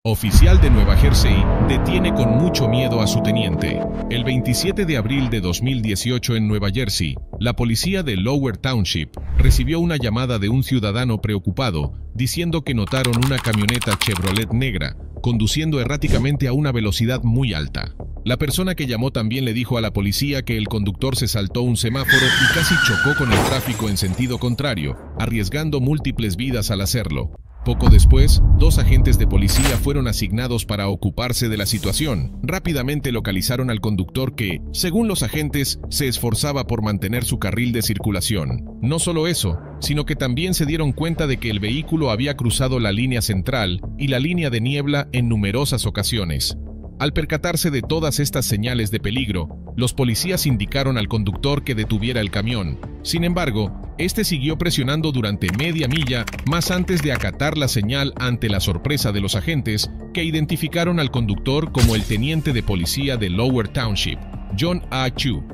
Oficial de Nueva Jersey detiene con mucho miedo a su teniente. El 27 de abril de 2018 en Nueva Jersey, la policía de Lower Township recibió una llamada de un ciudadano preocupado diciendo que notaron una camioneta Chevrolet negra conduciendo erráticamente a una velocidad muy alta. La persona que llamó también le dijo a la policía que el conductor se saltó un semáforo y casi chocó con el tráfico en sentido contrario, arriesgando múltiples vidas al hacerlo. Poco después, 2 agentes de policía fueron asignados para ocuparse de la situación. Rápidamente localizaron al conductor que, según los agentes, se esforzaba por mantener su carril de circulación. No solo eso, sino que también se dieron cuenta de que el vehículo había cruzado la línea central y la línea de niebla en numerosas ocasiones. Al percatarse de todas estas señales de peligro, los policías indicaron al conductor que detuviera el camión. Sin embargo, este siguió presionando durante media milla más antes de acatar la señal ante la sorpresa de los agentes, que identificaron al conductor como el teniente de policía de Lower Township, John A. Chu.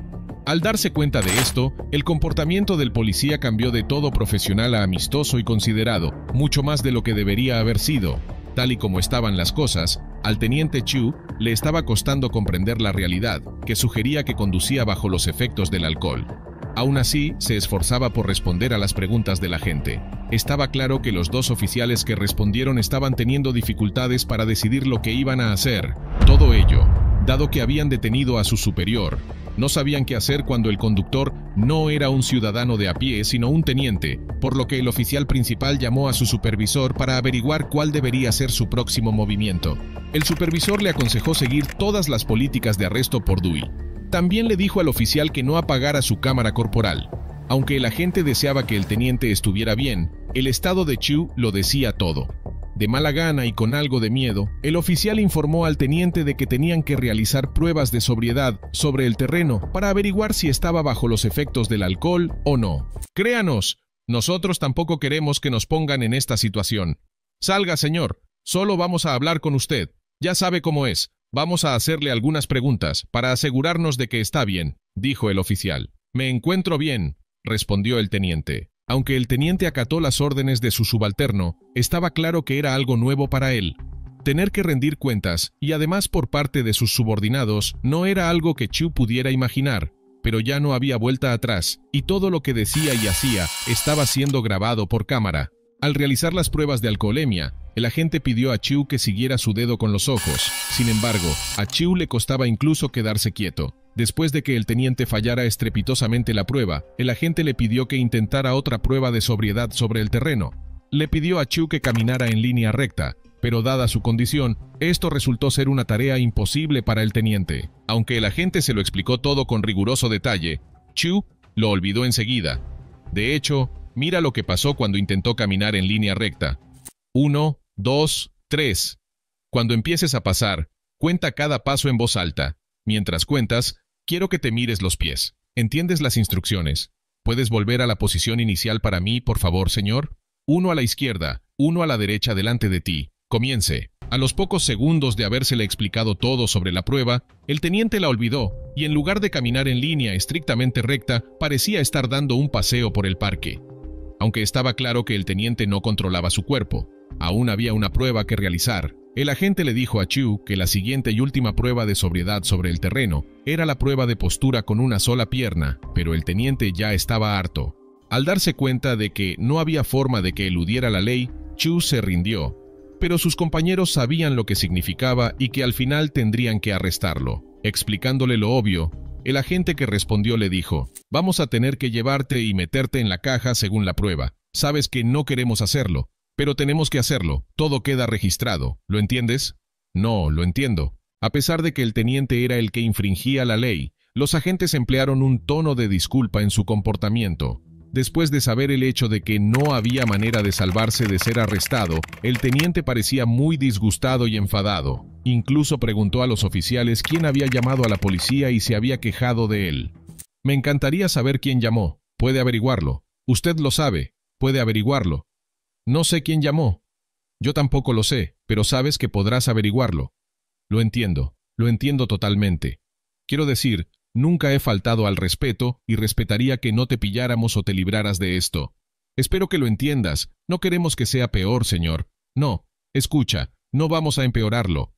Al darse cuenta de esto, el comportamiento del policía cambió de todo profesional a amistoso y considerado, mucho más de lo que debería haber sido. Tal y como estaban las cosas, al teniente Chu le estaba costando comprender la realidad, que sugería que conducía bajo los efectos del alcohol. Aún así, se esforzaba por responder a las preguntas de la gente. Estaba claro que los 2 oficiales que respondieron estaban teniendo dificultades para decidir lo que iban a hacer. Todo ello, dado que habían detenido a su superior. No sabían qué hacer cuando el conductor no era un ciudadano de a pie, sino un teniente, por lo que el oficial principal llamó a su supervisor para averiguar cuál debería ser su próximo movimiento. El supervisor le aconsejó seguir todas las políticas de arresto por Dewey. También le dijo al oficial que no apagara su cámara corporal. Aunque el agente deseaba que el teniente estuviera bien, el estado de Chu lo decía todo. De mala gana y con algo de miedo, el oficial informó al teniente de que tenían que realizar pruebas de sobriedad sobre el terreno para averiguar si estaba bajo los efectos del alcohol o no. Créanos, nosotros tampoco queremos que nos pongan en esta situación. Salga, señor, solo vamos a hablar con usted. Ya sabe cómo es. Vamos a hacerle algunas preguntas para asegurarnos de que está bien, dijo el oficial. Me encuentro bien, respondió el teniente. Aunque el teniente acató las órdenes de su subalterno, estaba claro que era algo nuevo para él. Tener que rendir cuentas, y además por parte de sus subordinados, no era algo que Chu pudiera imaginar, pero ya no había vuelta atrás, y todo lo que decía y hacía estaba siendo grabado por cámara. Al realizar las pruebas de alcoholemia, el agente pidió a Chu que siguiera su dedo con los ojos. Sin embargo, a Chu le costaba incluso quedarse quieto. Después de que el teniente fallara estrepitosamente la prueba, el agente le pidió que intentara otra prueba de sobriedad sobre el terreno. Le pidió a Chu que caminara en línea recta, pero dada su condición, esto resultó ser una tarea imposible para el teniente. Aunque el agente se lo explicó todo con riguroso detalle, Chu lo olvidó enseguida. De hecho, mira lo que pasó cuando intentó caminar en línea recta. 1, 2, 3. Cuando empieces a pasar, cuenta cada paso en voz alta. Mientras cuentas, quiero que te mires los pies. ¿Entiendes las instrucciones? ¿Puedes volver a la posición inicial para mí, por favor, señor? 1 a la izquierda, 1 a la derecha delante de ti. Comience. A los pocos segundos de habérsele explicado todo sobre la prueba, el teniente la olvidó, y en lugar de caminar en línea estrictamente recta, parecía estar dando un paseo por el parque. Aunque estaba claro que el teniente no controlaba su cuerpo, aún había una prueba que realizar. El agente le dijo a Chu que la siguiente y última prueba de sobriedad sobre el terreno era la prueba de postura con una sola pierna, pero el teniente ya estaba harto. Al darse cuenta de que no había forma de que eludiera la ley, Chu se rindió, pero sus compañeros sabían lo que significaba y que al final tendrían que arrestarlo. Explicándole lo obvio, el agente que respondió le dijo: «Vamos a tener que llevarte y meterte en la caja según la prueba. Sabes que no queremos hacerlo, pero tenemos que hacerlo. Todo queda registrado. ¿Lo entiendes?» «No, lo entiendo». A pesar de que el teniente era el que infringía la ley, los agentes emplearon un tono de disculpa en su comportamiento. Después de saber el hecho de que no había manera de salvarse de ser arrestado, el teniente parecía muy disgustado y enfadado. Incluso preguntó a los oficiales quién había llamado a la policía y se había quejado de él. «Me encantaría saber quién llamó. Puede averiguarlo. Usted lo sabe. Puede averiguarlo». «No sé quién llamó». «Yo tampoco lo sé, pero sabes que podrás averiguarlo». Lo entiendo totalmente. Quiero decir, nunca he faltado al respeto y respetaría que no te pilláramos o te libraras de esto. Espero que lo entiendas. No queremos que sea peor, señor. No, escucha, No vamos a empeorarlo.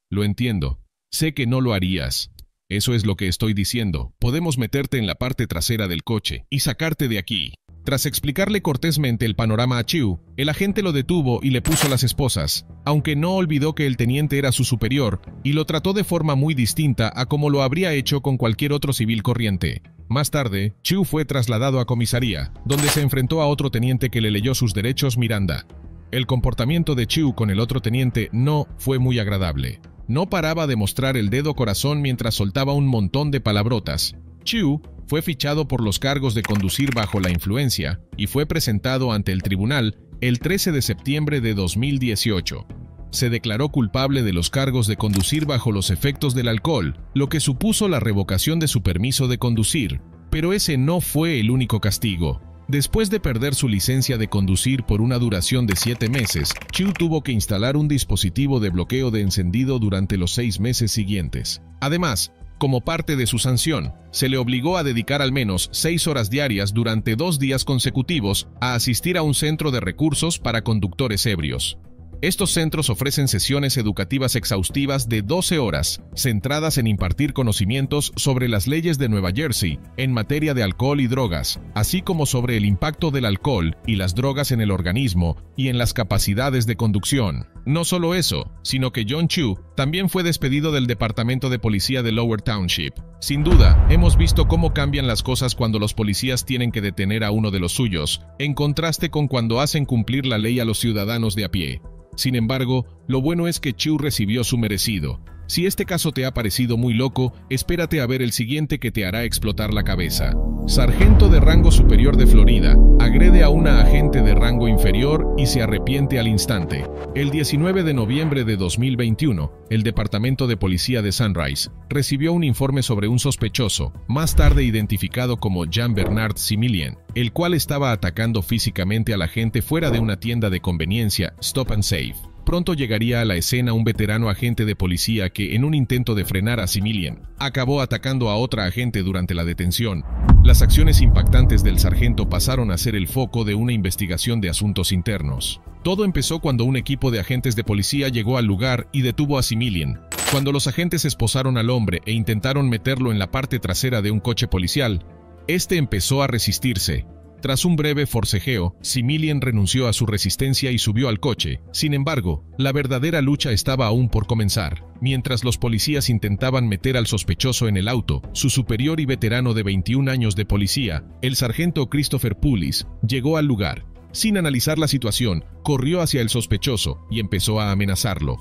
Lo entiendo. Sé que no lo harías. Eso es lo que estoy diciendo. Podemos meterte en la parte trasera del coche y sacarte de aquí. Tras explicarle cortésmente el panorama a Chiu, el agente lo detuvo y le puso las esposas, aunque no olvidó que el teniente era su superior y lo trató de forma muy distinta a como lo habría hecho con cualquier otro civil corriente. Más tarde, Chiu fue trasladado a comisaría, donde se enfrentó a otro teniente que le leyó sus derechos Miranda. El comportamiento de Chiu con el otro teniente no fue muy agradable. No paraba de mostrar el dedo corazón mientras soltaba un montón de palabrotas. Chiu fue fichado por los cargos de conducir bajo la influencia y fue presentado ante el tribunal el 13 de septiembre de 2018. Se declaró culpable de los cargos de conducir bajo los efectos del alcohol, lo que supuso la revocación de su permiso de conducir. Pero ese no fue el único castigo. Después de perder su licencia de conducir por una duración de 7 meses, Chiu tuvo que instalar un dispositivo de bloqueo de encendido durante los 6 meses siguientes. Además, como parte de su sanción, se le obligó a dedicar al menos 6 horas diarias durante 2 días consecutivos a asistir a un centro de recursos para conductores ebrios. Estos centros ofrecen sesiones educativas exhaustivas de 12 horas, centradas en impartir conocimientos sobre las leyes de Nueva Jersey en materia de alcohol y drogas, así como sobre el impacto del alcohol y las drogas en el organismo y en las capacidades de conducción. No solo eso, sino que John Chiu también fue despedido del Departamento de Policía de Lower Township. Sin duda, hemos visto cómo cambian las cosas cuando los policías tienen que detener a uno de los suyos, en contraste con cuando hacen cumplir la ley a los ciudadanos de a pie. Sin embargo, lo bueno es que Chiu recibió su merecido. Si este caso te ha parecido muy loco, espérate a ver el siguiente que te hará explotar la cabeza. Sargento de rango superior de Florida agrede a una agente de rango inferior y se arrepiente al instante. El 19 de noviembre de 2021, el Departamento de Policía de Sunrise recibió un informe sobre un sospechoso, más tarde identificado como Jean-Bernard Similien, el cual estaba atacando físicamente a la gente fuera de una tienda de conveniencia, Stop and Save. Pronto llegaría a la escena un veterano agente de policía que, en un intento de frenar a Similien, acabó atacando a otra agente durante la detención. Las acciones impactantes del sargento pasaron a ser el foco de una investigación de asuntos internos. Todo empezó cuando un equipo de agentes de policía llegó al lugar y detuvo a Similien. Cuando los agentes esposaron al hombre e intentaron meterlo en la parte trasera de un coche policial, este empezó a resistirse. Tras un breve forcejeo, Similien renunció a su resistencia y subió al coche. Sin embargo, la verdadera lucha estaba aún por comenzar. Mientras los policías intentaban meter al sospechoso en el auto, su superior y veterano de 21 años de policía, el sargento Christopher Pulis, llegó al lugar. Sin analizar la situación, corrió hacia el sospechoso y empezó a amenazarlo.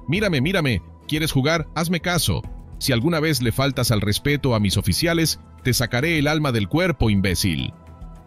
Mírame, ¿quieres jugar? Hazme caso. Si alguna vez le faltas al respeto a mis oficiales, te sacaré el alma del cuerpo, imbécil.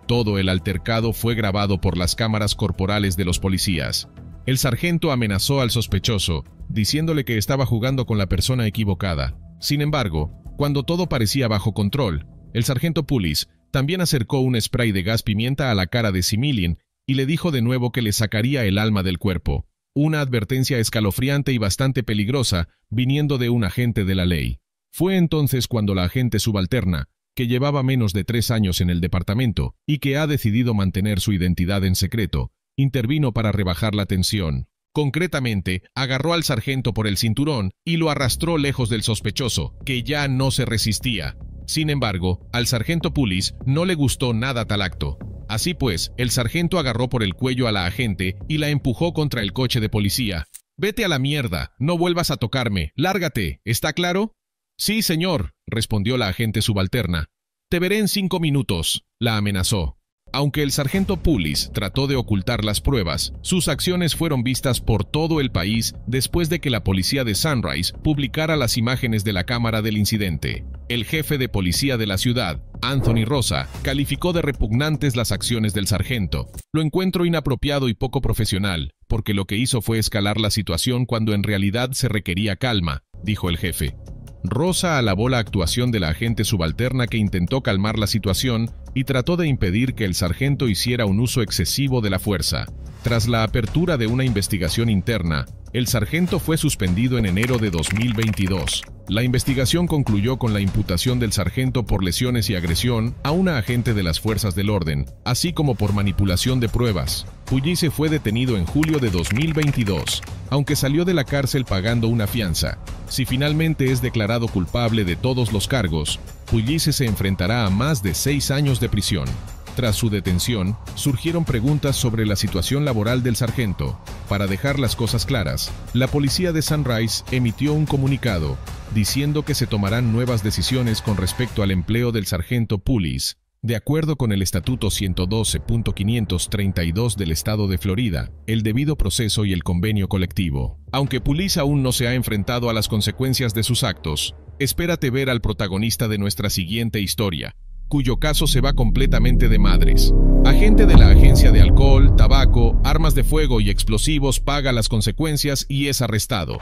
Todo el altercado fue grabado por las cámaras corporales de los policías. El sargento amenazó al sospechoso, diciéndole que estaba jugando con la persona equivocada. Sin embargo, cuando todo parecía bajo control, el sargento Pulis también acercó un spray de gas pimienta a la cara de Similien y le dijo de nuevo que le sacaría el alma del cuerpo. Una advertencia escalofriante y bastante peligrosa viniendo de un agente de la ley. Fue entonces cuando la agente subalterna, que llevaba menos de 3 años en el departamento y que ha decidido mantener su identidad en secreto, intervino para rebajar la tensión. Concretamente, agarró al sargento por el cinturón y lo arrastró lejos del sospechoso, que ya no se resistía. Sin embargo, al sargento Pulis no le gustó nada tal acto. Así pues, el sargento agarró por el cuello a la agente y la empujó contra el coche de policía. «Vete a la mierda, no vuelvas a tocarme, lárgate, ¿está claro?» «Sí, señor», respondió la agente subalterna. «Te veré en 5 minutos», la amenazó. Aunque el sargento Pulis trató de ocultar las pruebas, sus acciones fueron vistas por todo el país después de que la policía de Sunrise publicara las imágenes de la cámara del incidente. El jefe de policía de la ciudad, Anthony Rosa, calificó de repugnantes las acciones del sargento. «Lo encuentro inapropiado y poco profesional, porque lo que hizo fue escalar la situación cuando en realidad se requería calma», dijo el jefe. Rosa alabó la actuación de la agente subalterna que intentó calmar la situación y trató de impedir que el sargento hiciera un uso excesivo de la fuerza. Tras la apertura de una investigación interna, el sargento fue suspendido en enero de 2022. La investigación concluyó con la imputación del sargento por lesiones y agresión a una agente de las fuerzas del orden, así como por manipulación de pruebas. Pugliese fue detenido en julio de 2022, aunque salió de la cárcel pagando una fianza. Si finalmente es declarado culpable de todos los cargos, Pugliese se enfrentará a más de 6 años de prisión. Tras su detención, surgieron preguntas sobre la situación laboral del sargento. Para dejar las cosas claras, la policía de Sunrise emitió un comunicado diciendo que se tomarán nuevas decisiones con respecto al empleo del sargento Pugliese, de acuerdo con el Estatuto 112.532 del Estado de Florida, el debido proceso y el convenio colectivo. Aunque Pugliese aún no se ha enfrentado a las consecuencias de sus actos, espérate ver al protagonista de nuestra siguiente historia, cuyo caso se va completamente de madres. Agente de la Agencia de Alcohol, Tabaco, Armas de Fuego y Explosivos paga las consecuencias y es arrestado.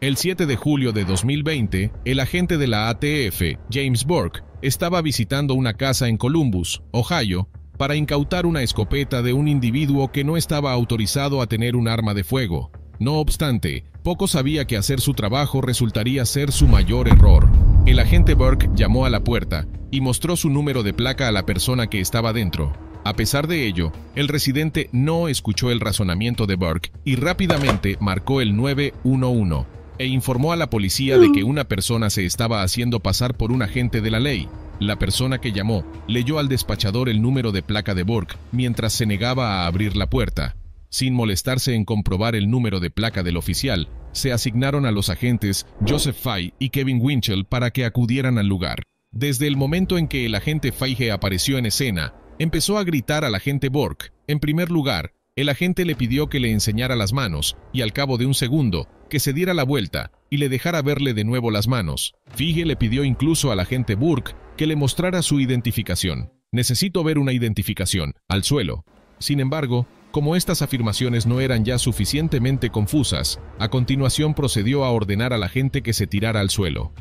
El 7 de julio de 2020, el agente de la ATF, James Burke, estaba visitando una casa en Columbus, Ohio, para incautar una escopeta de un individuo que no estaba autorizado a tener un arma de fuego. No obstante, poco sabía que hacer su trabajo resultaría ser su mayor error. El agente Burke llamó a la puerta y mostró su número de placa a la persona que estaba dentro. A pesar de ello, el residente no escuchó el razonamiento de Burke y rápidamente marcó el 911 e informó a la policía de que una persona se estaba haciendo pasar por un agente de la ley. La persona que llamó leyó al despachador el número de placa de Burke mientras se negaba a abrir la puerta. Sin molestarse en comprobar el número de placa del oficial, se asignaron a los agentes Joseph Fay y Kevin Winchell para que acudieran al lugar. Desde el momento en que el agente Fay apareció en escena, empezó a gritar al agente Burke. En primer lugar, el agente le pidió que le enseñara las manos y al cabo de un segundo, que se diera la vuelta y le dejara verle de nuevo las manos. Fay le pidió incluso al agente Burke que le mostrara su identificación. Necesito ver una identificación, al suelo. Sin embargo, como estas afirmaciones no eran ya suficientemente confusas, a continuación procedió a ordenar al agente que se tirara al suelo.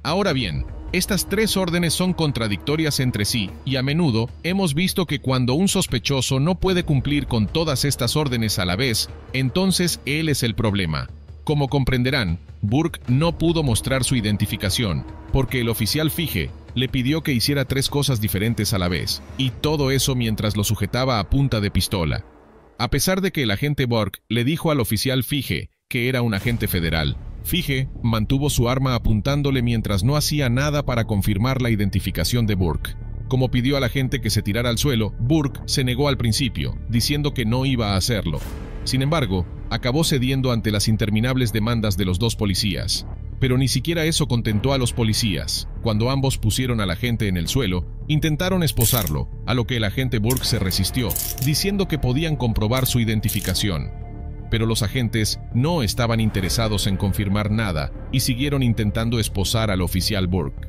Ahora bien, estas tres órdenes son contradictorias entre sí y a menudo hemos visto que cuando un sospechoso no puede cumplir con todas estas órdenes a la vez, entonces él es el problema. Como comprenderán, Burke no pudo mostrar su identificación, porque el oficial Fige le pidió que hiciera tres cosas diferentes a la vez, y todo eso mientras lo sujetaba a punta de pistola. A pesar de que el agente Burke le dijo al oficial Fige que era un agente federal, Fige mantuvo su arma apuntándole mientras no hacía nada para confirmar la identificación de Burke. Como pidió al agente que se tirara al suelo, Burke se negó al principio, diciendo que no iba a hacerlo. Sin embargo, acabó cediendo ante las interminables demandas de los dos policías. Pero ni siquiera eso contentó a los policías. Cuando ambos pusieron al agente en el suelo, intentaron esposarlo, a lo que el agente Burke se resistió, diciendo que podían comprobar su identificación. Pero los agentes no estaban interesados en confirmar nada y siguieron intentando esposar al oficial Burke.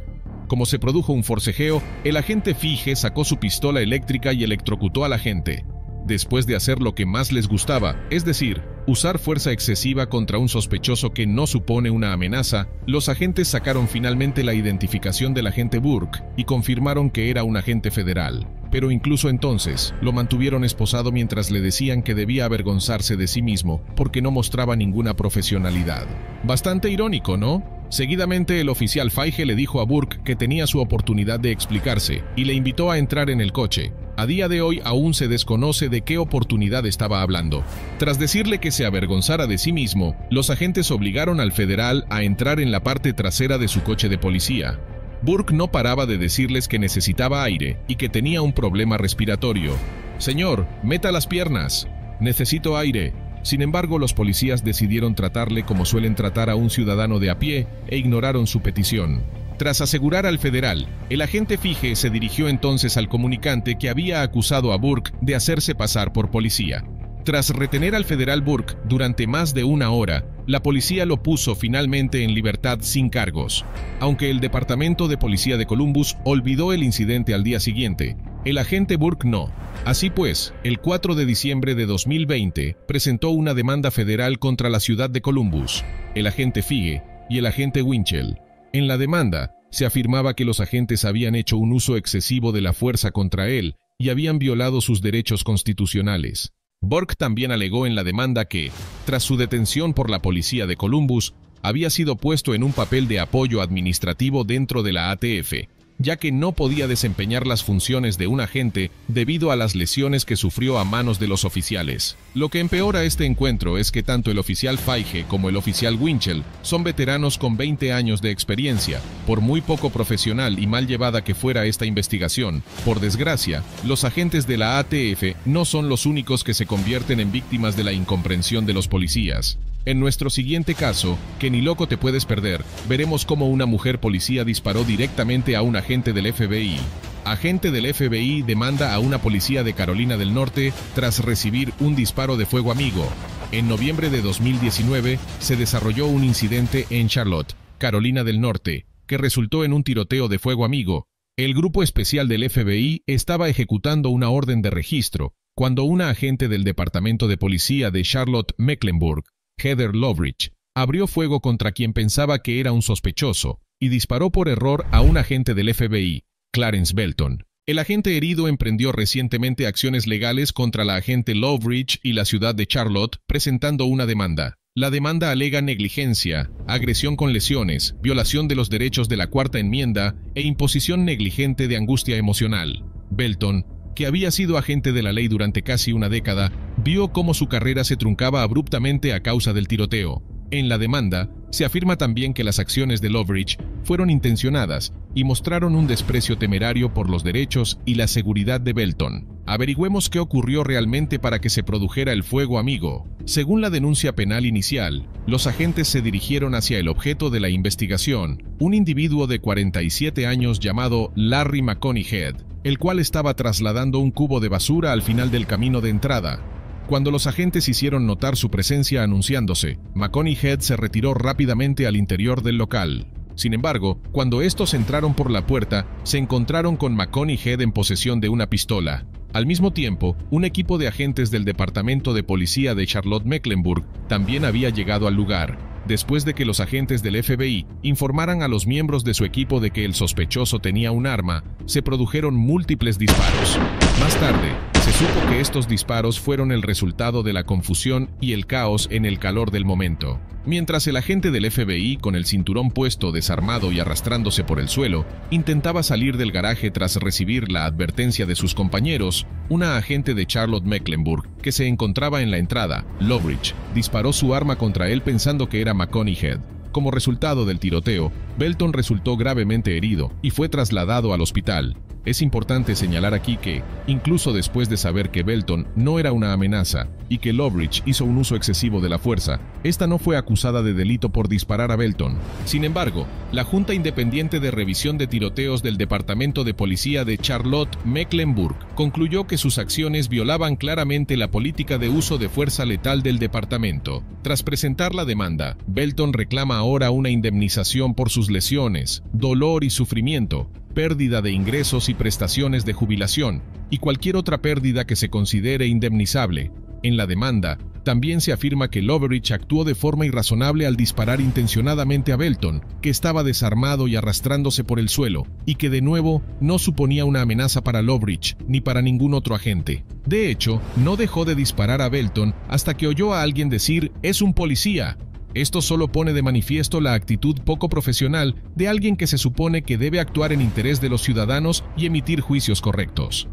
Como se produjo un forcejeo, el agente Fige sacó su pistola eléctrica y electrocutó al agente. Después de hacer lo que más les gustaba, es decir, usar fuerza excesiva contra un sospechoso que no supone una amenaza, los agentes sacaron finalmente la identificación del agente Burke y confirmaron que era un agente federal. Pero incluso entonces, lo mantuvieron esposado mientras le decían que debía avergonzarse de sí mismo porque no mostraba ninguna profesionalidad. Bastante irónico, ¿no? Seguidamente, el oficial Fige le dijo a Burke que tenía su oportunidad de explicarse y le invitó a entrar en el coche. A día de hoy aún se desconoce de qué oportunidad estaba hablando. Tras decirle que se avergonzara de sí mismo, los agentes obligaron al federal a entrar en la parte trasera de su coche de policía. Burke no paraba de decirles que necesitaba aire y que tenía un problema respiratorio. «Señor, meta las piernas. Necesito aire». Sin embargo, los policías decidieron tratarle como suelen tratar a un ciudadano de a pie e ignoraron su petición. Tras asegurar al federal, el agente Fige se dirigió entonces al comunicante que había acusado a Burke de hacerse pasar por policía. Tras retener al federal Burke durante más de una hora, la policía lo puso finalmente en libertad sin cargos. Aunque el Departamento de Policía de Columbus olvidó el incidente al día siguiente, el agente Burke no. Así pues, el 4 de diciembre de 2020 presentó una demanda federal contra la ciudad de Columbus, el agente Fige y el agente Winchell. En la demanda, se afirmaba que los agentes habían hecho un uso excesivo de la fuerza contra él y habían violado sus derechos constitucionales. Burke también alegó en la demanda que, tras su detención por la policía de Columbus, había sido puesto en un papel de apoyo administrativo dentro de la ATF, ya que no podía desempeñar las funciones de un agente debido a las lesiones que sufrió a manos de los oficiales. Lo que empeora este encuentro es que tanto el oficial Feige como el oficial Winchell son veteranos con 20 años de experiencia. Por muy poco profesional y mal llevada que fuera esta investigación, por desgracia, los agentes de la ATF no son los únicos que se convierten en víctimas de la incomprensión de los policías. En nuestro siguiente caso, que ni loco te puedes perder, veremos cómo una mujer policía disparó directamente a un agente del FBI. Agente del FBI demanda a una policía de Carolina del Norte tras recibir un disparo de fuego amigo. En noviembre de 2019 se desarrolló un incidente en Charlotte, Carolina del Norte, que resultó en un tiroteo de fuego amigo. El grupo especial del FBI estaba ejecutando una orden de registro cuando una agente del Departamento de Policía de Charlotte-Mecklenburg, Heather Loveridge, abrió fuego contra quien pensaba que era un sospechoso y disparó por error a un agente del FBI, Clarence Belton. El agente herido emprendió recientemente acciones legales contra la agente Loveridge y la ciudad de Charlotte, presentando una demanda. La demanda alega negligencia, agresión con lesiones, violación de los derechos de la Cuarta Enmienda e imposición negligente de angustia emocional. Belton, que había sido agente de la ley durante casi una década, vio cómo su carrera se truncaba abruptamente a causa del tiroteo. En la demanda, se afirma también que las acciones de Loveridge fueron intencionadas y mostraron un desprecio temerario por los derechos y la seguridad de Belton. Averigüemos qué ocurrió realmente para que se produjera el fuego amigo. Según la denuncia penal inicial, los agentes se dirigieron hacia el objeto de la investigación, un individuo de 47 años llamado Larry McConey Head, el cual estaba trasladando un cubo de basura al final del camino de entrada. Cuando los agentes hicieron notar su presencia anunciándose, McConey Head se retiró rápidamente al interior del local. Sin embargo, cuando estos entraron por la puerta, se encontraron con McConey Head en posesión de una pistola. Al mismo tiempo, un equipo de agentes del Departamento de Policía de Charlotte-Mecklenburg también había llegado al lugar, después de que los agentes del FBI informaran a los miembros de su equipo de que el sospechoso tenía un arma. Se produjeron múltiples disparos. Más tarde, se supo que estos disparos fueron el resultado de la confusión y el caos en el calor del momento. Mientras el agente del FBI, con el cinturón puesto, desarmado y arrastrándose por el suelo, intentaba salir del garaje tras recibir la advertencia de sus compañeros, una agente de Charlotte-Mecklenburg, que se encontraba en la entrada, Loveridge, disparó su arma contra él pensando que era McConey Head. Como resultado del tiroteo, Belton resultó gravemente herido y fue trasladado al hospital. Es importante señalar aquí que, incluso después de saber que Belton no era una amenaza y que Loveridge hizo un uso excesivo de la fuerza, esta no fue acusada de delito por disparar a Belton. Sin embargo, la Junta Independiente de Revisión de Tiroteos del Departamento de Policía de Charlotte-Mecklenburg concluyó que sus acciones violaban claramente la política de uso de fuerza letal del departamento. Tras presentar la demanda, Belton reclama ahora una indemnización por sus lesiones, dolor y sufrimiento, pérdida de ingresos y prestaciones de jubilación, y cualquier otra pérdida que se considere indemnizable. En la demanda, también se afirma que Loveridge actuó de forma irrazonable al disparar intencionadamente a Belton, que estaba desarmado y arrastrándose por el suelo, y que de nuevo no suponía una amenaza para Loveridge ni para ningún otro agente. De hecho, no dejó de disparar a Belton hasta que oyó a alguien decir «¡Es un policía!». Esto solo pone de manifiesto la actitud poco profesional de alguien que se supone que debe actuar en interés de los ciudadanos y emitir juicios correctos.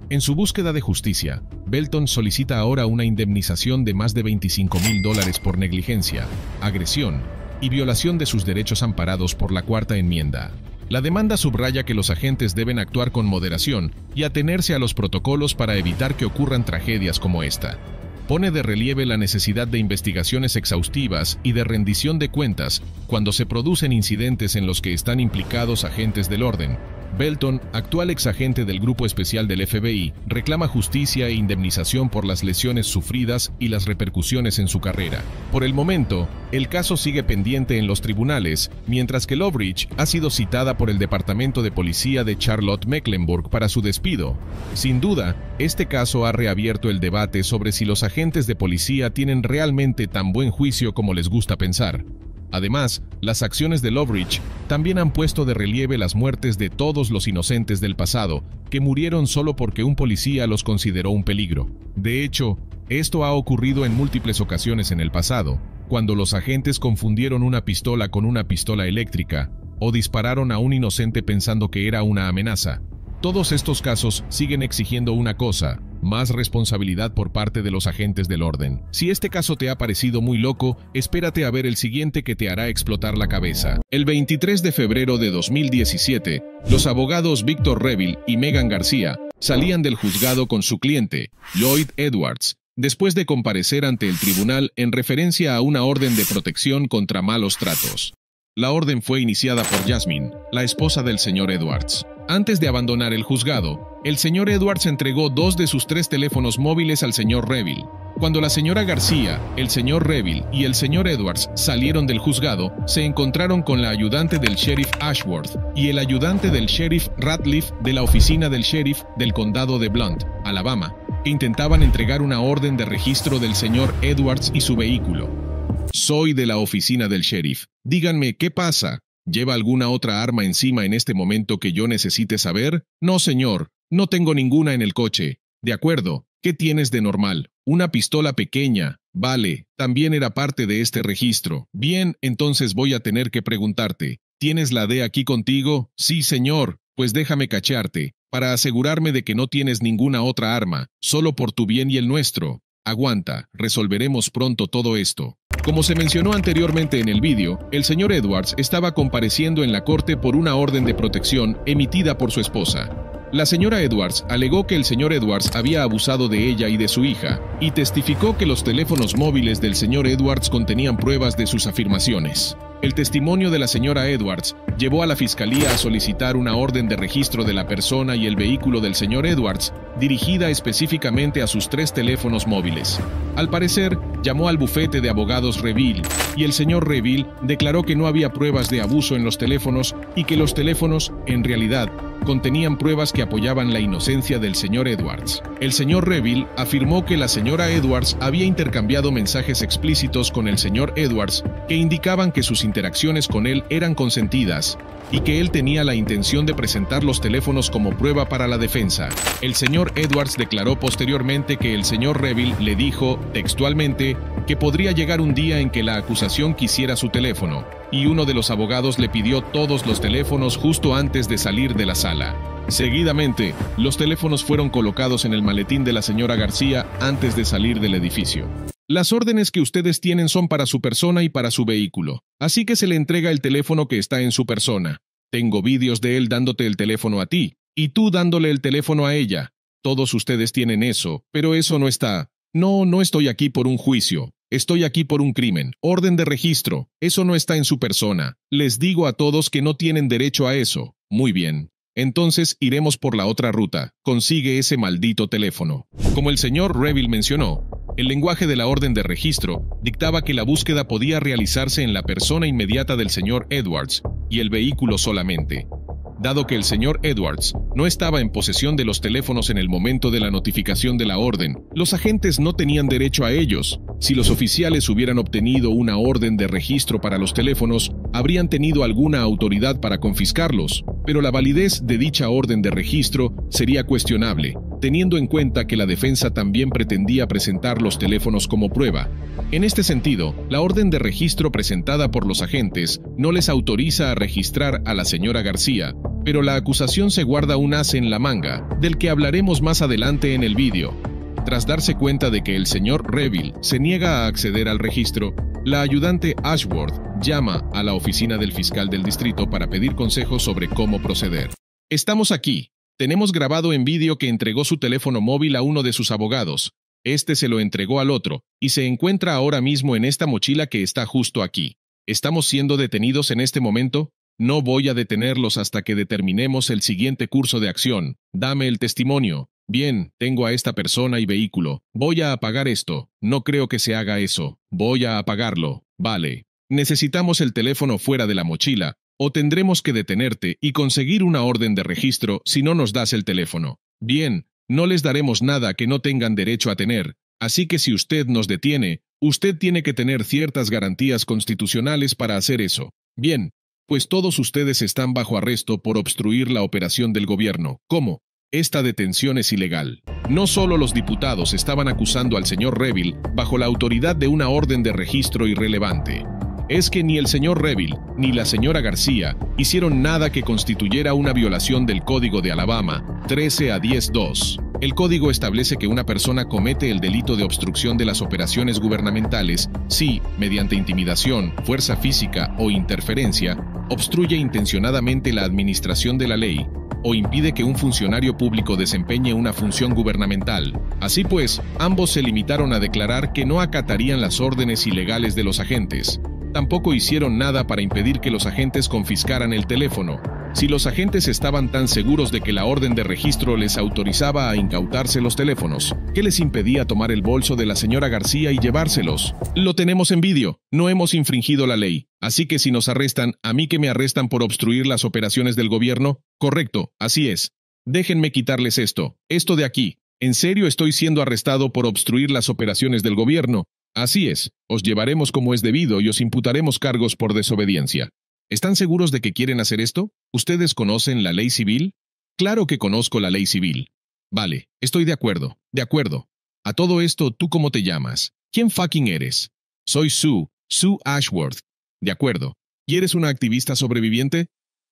En su búsqueda de justicia, Belton solicita ahora una indemnización de más de $25,000 por negligencia, agresión y violación de sus derechos amparados por la Cuarta Enmienda. La demanda subraya que los agentes deben actuar con moderación y atenerse a los protocolos para evitar que ocurran tragedias como esta. Pone de relieve la necesidad de investigaciones exhaustivas y de rendición de cuentas cuando se producen incidentes en los que están implicados agentes del orden. Belton, actual exagente del Grupo Especial del FBI, reclama justicia e indemnización por las lesiones sufridas y las repercusiones en su carrera. Por el momento, el caso sigue pendiente en los tribunales, mientras que Loveridge ha sido citada por el Departamento de Policía de Charlotte-Mecklenburg para su despido. Sin duda, este caso ha reabierto el debate sobre si los agentes de policía tienen realmente tan buen juicio como les gusta pensar. Además, las acciones de Loveridge también han puesto de relieve las muertes de todos los inocentes del pasado, que murieron solo porque un policía los consideró un peligro. De hecho, esto ha ocurrido en múltiples ocasiones en el pasado, cuando los agentes confundieron una pistola con una pistola eléctrica, o dispararon a un inocente pensando que era una amenaza. Todos estos casos siguen exigiendo una cosa: más responsabilidad por parte de los agentes del orden. Si este caso te ha parecido muy loco, espérate a ver el siguiente que te hará explotar la cabeza. El 23 de febrero de 2017, los abogados Victor Reville y Megan García salían del juzgado con su cliente, Lloyd Edwards, después de comparecer ante el tribunal en referencia a una orden de protección contra malos tratos. La orden fue iniciada por Jasmine, la esposa del señor Edwards. Antes de abandonar el juzgado, el señor Edwards entregó 2 de sus 3 teléfonos móviles al señor Reville. Cuando la señora García, el señor Reville y el señor Edwards salieron del juzgado, se encontraron con la ayudante del sheriff Ashworth y el ayudante del sheriff Ratliff de la oficina del sheriff del condado de Blount, Alabama, que intentaban entregar una orden de registro del señor Edwards y su vehículo. Soy de la oficina del sheriff. Díganme, ¿qué pasa? ¿Lleva alguna otra arma encima en este momento que yo necesite saber? No, señor, no tengo ninguna en el coche. De acuerdo, ¿qué tienes de normal? Una pistola pequeña. Vale, también era parte de este registro. Bien, entonces voy a tener que preguntarte. ¿Tienes la D aquí contigo? Sí, señor. Pues déjame cachearte, para asegurarme de que no tienes ninguna otra arma, solo por tu bien y el nuestro. Aguanta, resolveremos pronto todo esto. Como se mencionó anteriormente en el vídeo, el señor Edwards estaba compareciendo en la corte por una orden de protección emitida por su esposa. La señora Edwards alegó que el señor Edwards había abusado de ella y de su hija, y testificó que los teléfonos móviles del señor Edwards contenían pruebas de sus afirmaciones. El testimonio de la señora Edwards llevó a la fiscalía a solicitar una orden de registro de la persona y el vehículo del señor Edwards, dirigida específicamente a sus 3 teléfonos móviles. Al parecer, llamó al bufete de abogados Reville, y el señor Reville declaró que no había pruebas de abuso en los teléfonos y que los teléfonos, en realidad, contenían pruebas que apoyaban la inocencia del señor Edwards. El señor Reville afirmó que la señora Edwards había intercambiado mensajes explícitos con el señor Edwards que indicaban que sus interacciones con él eran consentidas y que él tenía la intención de presentar los teléfonos como prueba para la defensa. El señor Edwards declaró posteriormente que el señor Reville le dijo, textualmente, que podría llegar un día en que la acusación quisiera su teléfono, y uno de los abogados le pidió todos los teléfonos justo antes de salir de la sala. Seguidamente, los teléfonos fueron colocados en el maletín de la señora García antes de salir del edificio. Las órdenes que ustedes tienen son para su persona y para su vehículo, así que se le entrega el teléfono que está en su persona. Tengo vídeos de él dándote el teléfono a ti, y tú dándole el teléfono a ella. Todos ustedes tienen eso, pero eso no está. No estoy aquí por un juicio. Estoy aquí por un crimen. Orden de registro. Eso no está en su persona. Les digo a todos que no tienen derecho a eso. Muy bien. Entonces iremos por la otra ruta. Consigue ese maldito teléfono. Como el señor Reville mencionó, el lenguaje de la orden de registro dictaba que la búsqueda podía realizarse en la persona inmediata del señor Edwards y el vehículo solamente. Dado que el señor Edwards no estaba en posesión de los teléfonos en el momento de la notificación de la orden, los agentes no tenían derecho a ellos. Si los oficiales hubieran obtenido una orden de registro para los teléfonos, habrían tenido alguna autoridad para confiscarlos, pero la validez de dicha orden de registro sería cuestionable, teniendo en cuenta que la defensa también pretendía presentar los teléfonos como prueba. En este sentido, la orden de registro presentada por los agentes no les autoriza a registrar a la señora García, pero la acusación se guarda un as en la manga, del que hablaremos más adelante en el vídeo. Tras darse cuenta de que el señor Reville se niega a acceder al registro, la ayudante Ashworth llama a la oficina del fiscal del distrito para pedir consejos sobre cómo proceder. Estamos aquí. Tenemos grabado en vídeo que entregó su teléfono móvil a uno de sus abogados. Este se lo entregó al otro, y se encuentra ahora mismo en esta mochila que está justo aquí. ¿Estamos siendo detenidos en este momento? No voy a detenerlos hasta que determinemos el siguiente curso de acción. Dame el testimonio. Bien, tengo a esta persona y vehículo. Voy a apagar esto. No creo que se haga eso. Voy a apagarlo. Vale. Necesitamos el teléfono fuera de la mochila, o tendremos que detenerte y conseguir una orden de registro si no nos das el teléfono. Bien, no les daremos nada que no tengan derecho a tener, así que si usted nos detiene, Usted tiene que tener ciertas garantías constitucionales para hacer eso. Bien, pues todos ustedes están bajo arresto por obstruir la operación del gobierno. ¿Cómo? Esta detención es ilegal. No solo los diputados estaban acusando al señor Reville bajo la autoridad de una orden de registro irrelevante. Es que ni el señor Reville ni la señora García hicieron nada que constituyera una violación del Código de Alabama 13 a 10.2. El código establece que una persona comete el delito de obstrucción de las operaciones gubernamentales si, mediante intimidación, fuerza física o interferencia, obstruye intencionadamente la administración de la ley o impide que un funcionario público desempeñe una función gubernamental. Así pues, ambos se limitaron a declarar que no acatarían las órdenes ilegales de los agentes. Tampoco hicieron nada para impedir que los agentes confiscaran el teléfono. Si los agentes estaban tan seguros de que la orden de registro les autorizaba a incautarse los teléfonos, ¿qué les impedía tomar el bolso de la señora García y llevárselos? Lo tenemos en vídeo. No hemos infringido la ley. Así que si nos arrestan, ¿a mí que me arrestan por obstruir las operaciones del gobierno? Correcto, así es. Déjenme quitarles esto. Esto de aquí. ¿En serio estoy siendo arrestado por obstruir las operaciones del gobierno? Así es. Os llevaremos como es debido y os imputaremos cargos por desobediencia. ¿Están seguros de que quieren hacer esto? ¿Ustedes conocen la ley civil? Claro que conozco la ley civil. Vale, estoy de acuerdo. De acuerdo. A todo esto, ¿tú cómo te llamas? ¿Quién fucking eres? Soy Sue Ashworth. De acuerdo. ¿Y eres una activista sobreviviente?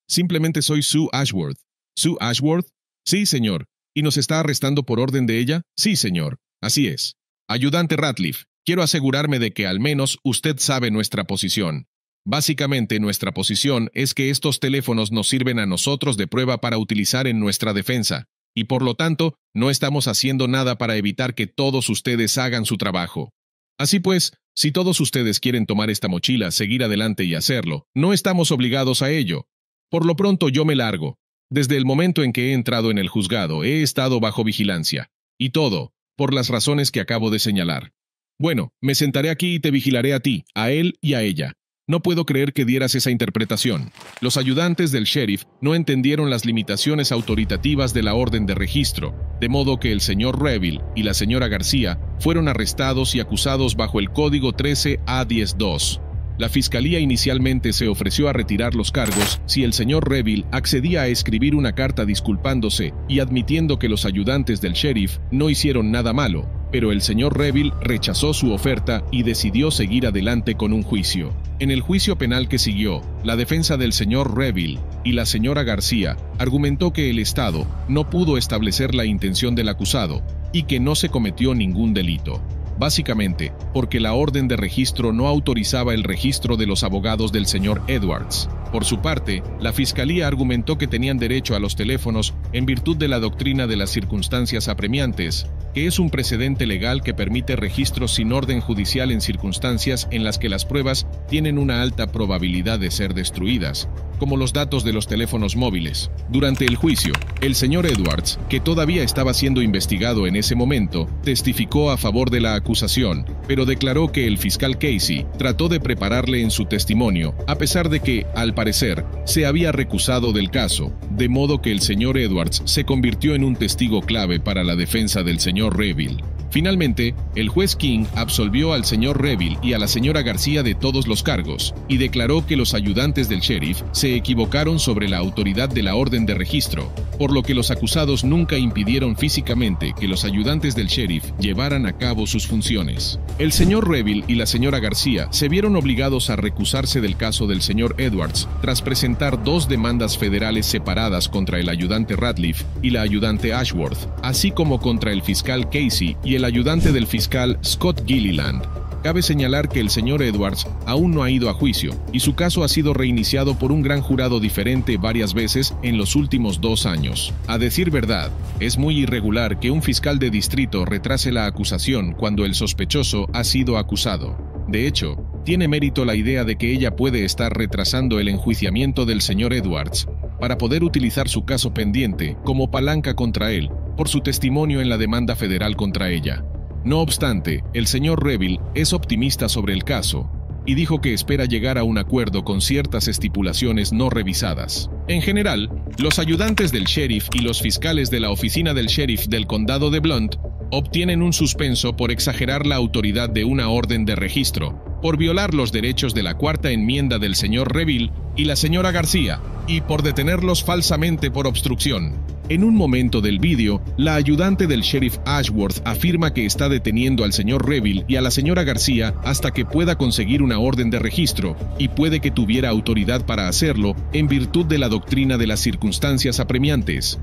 Simplemente soy Sue Ashworth. ¿Sue Ashworth? Sí, señor. ¿Y nos está arrestando por orden de ella? Sí, señor. Así es. Ayudante Ratliff, quiero asegurarme de que al menos usted sabe nuestra posición. Básicamente, nuestra posición es que estos teléfonos nos sirven a nosotros de prueba para utilizar en nuestra defensa, y por lo tanto, no estamos haciendo nada para evitar que todos ustedes hagan su trabajo. Así pues, si todos ustedes quieren tomar esta mochila, seguir adelante y hacerlo, no estamos obligados a ello. Por lo pronto yo me largo. Desde el momento en que he entrado en el juzgado, he estado bajo vigilancia. Y todo, por las razones que acabo de señalar. Bueno, me sentaré aquí y te vigilaré a ti, a él y a ella. No puedo creer que dieras esa interpretación. Los ayudantes del sheriff no entendieron las limitaciones autoritativas de la orden de registro, de modo que el señor Reville y la señora García fueron arrestados y acusados bajo el Código 13 a 10.2. La fiscalía inicialmente se ofreció a retirar los cargos si el señor Reville accedía a escribir una carta disculpándose y admitiendo que los ayudantes del sheriff no hicieron nada malo, pero el señor Reville rechazó su oferta y decidió seguir adelante con un juicio. En el juicio penal que siguió, la defensa del señor Reville y la señora García argumentó que el Estado no pudo establecer la intención del acusado y que no se cometió ningún delito. Básicamente, porque la orden de registro no autorizaba el registro de los abogados del señor Edwards. Por su parte, la fiscalía argumentó que tenían derecho a los teléfonos en virtud de la doctrina de las circunstancias apremiantes, que es un precedente legal que permite registros sin orden judicial en circunstancias en las que las pruebas tienen una alta probabilidad de ser destruidas, como los datos de los teléfonos móviles. Durante el juicio, el señor Edwards, que todavía estaba siendo investigado en ese momento, testificó a favor de la acusación, pero declaró que el fiscal Casey trató de prepararle en su testimonio, a pesar de que, al parecer, se había recusado del caso, de modo que el señor Edwards se convirtió en un testigo clave para la defensa del señor Reville. Finalmente, el juez King absolvió al señor Reville y a la señora García de todos los cargos, y declaró que los ayudantes del sheriff se equivocaron sobre la autoridad de la orden de registro, por lo que los acusados nunca impidieron físicamente que los ayudantes del sheriff llevaran a cabo sus funciones. El señor Reville y la señora García se vieron obligados a recusarse del caso del señor Edwards tras presentar 2 demandas federales separadas contra el ayudante Ratliff y la ayudante Ashworth, así como contra el fiscal Casey y el ayudante del fiscal Scott Gilliland. Cabe señalar que el señor Edwards aún no ha ido a juicio, y su caso ha sido reiniciado por un gran jurado diferente varias veces en los últimos 2 años. A decir verdad, es muy irregular que un fiscal de distrito retrase la acusación cuando el sospechoso ha sido acusado. De hecho, tiene mérito la idea de que ella puede estar retrasando el enjuiciamiento del señor Edwards para poder utilizar su caso pendiente como palanca contra él por su testimonio en la demanda federal contra ella. No obstante, el señor Reville es optimista sobre el caso y dijo que espera llegar a un acuerdo con ciertas estipulaciones no revisadas. En general, los ayudantes del sheriff y los fiscales de la oficina del sheriff del condado de Blount obtienen un suspenso por exagerar la autoridad de una orden de registro, por violar los derechos de la cuarta enmienda del señor Reville y la señora García, y por detenerlos falsamente por obstrucción. En un momento del vídeo, la ayudante del sheriff Ashworth afirma que está deteniendo al señor Reville y a la señora García hasta que pueda conseguir una orden de registro, y puede que tuviera autoridad para hacerlo en virtud de la doctrina de las circunstancias apremiantes.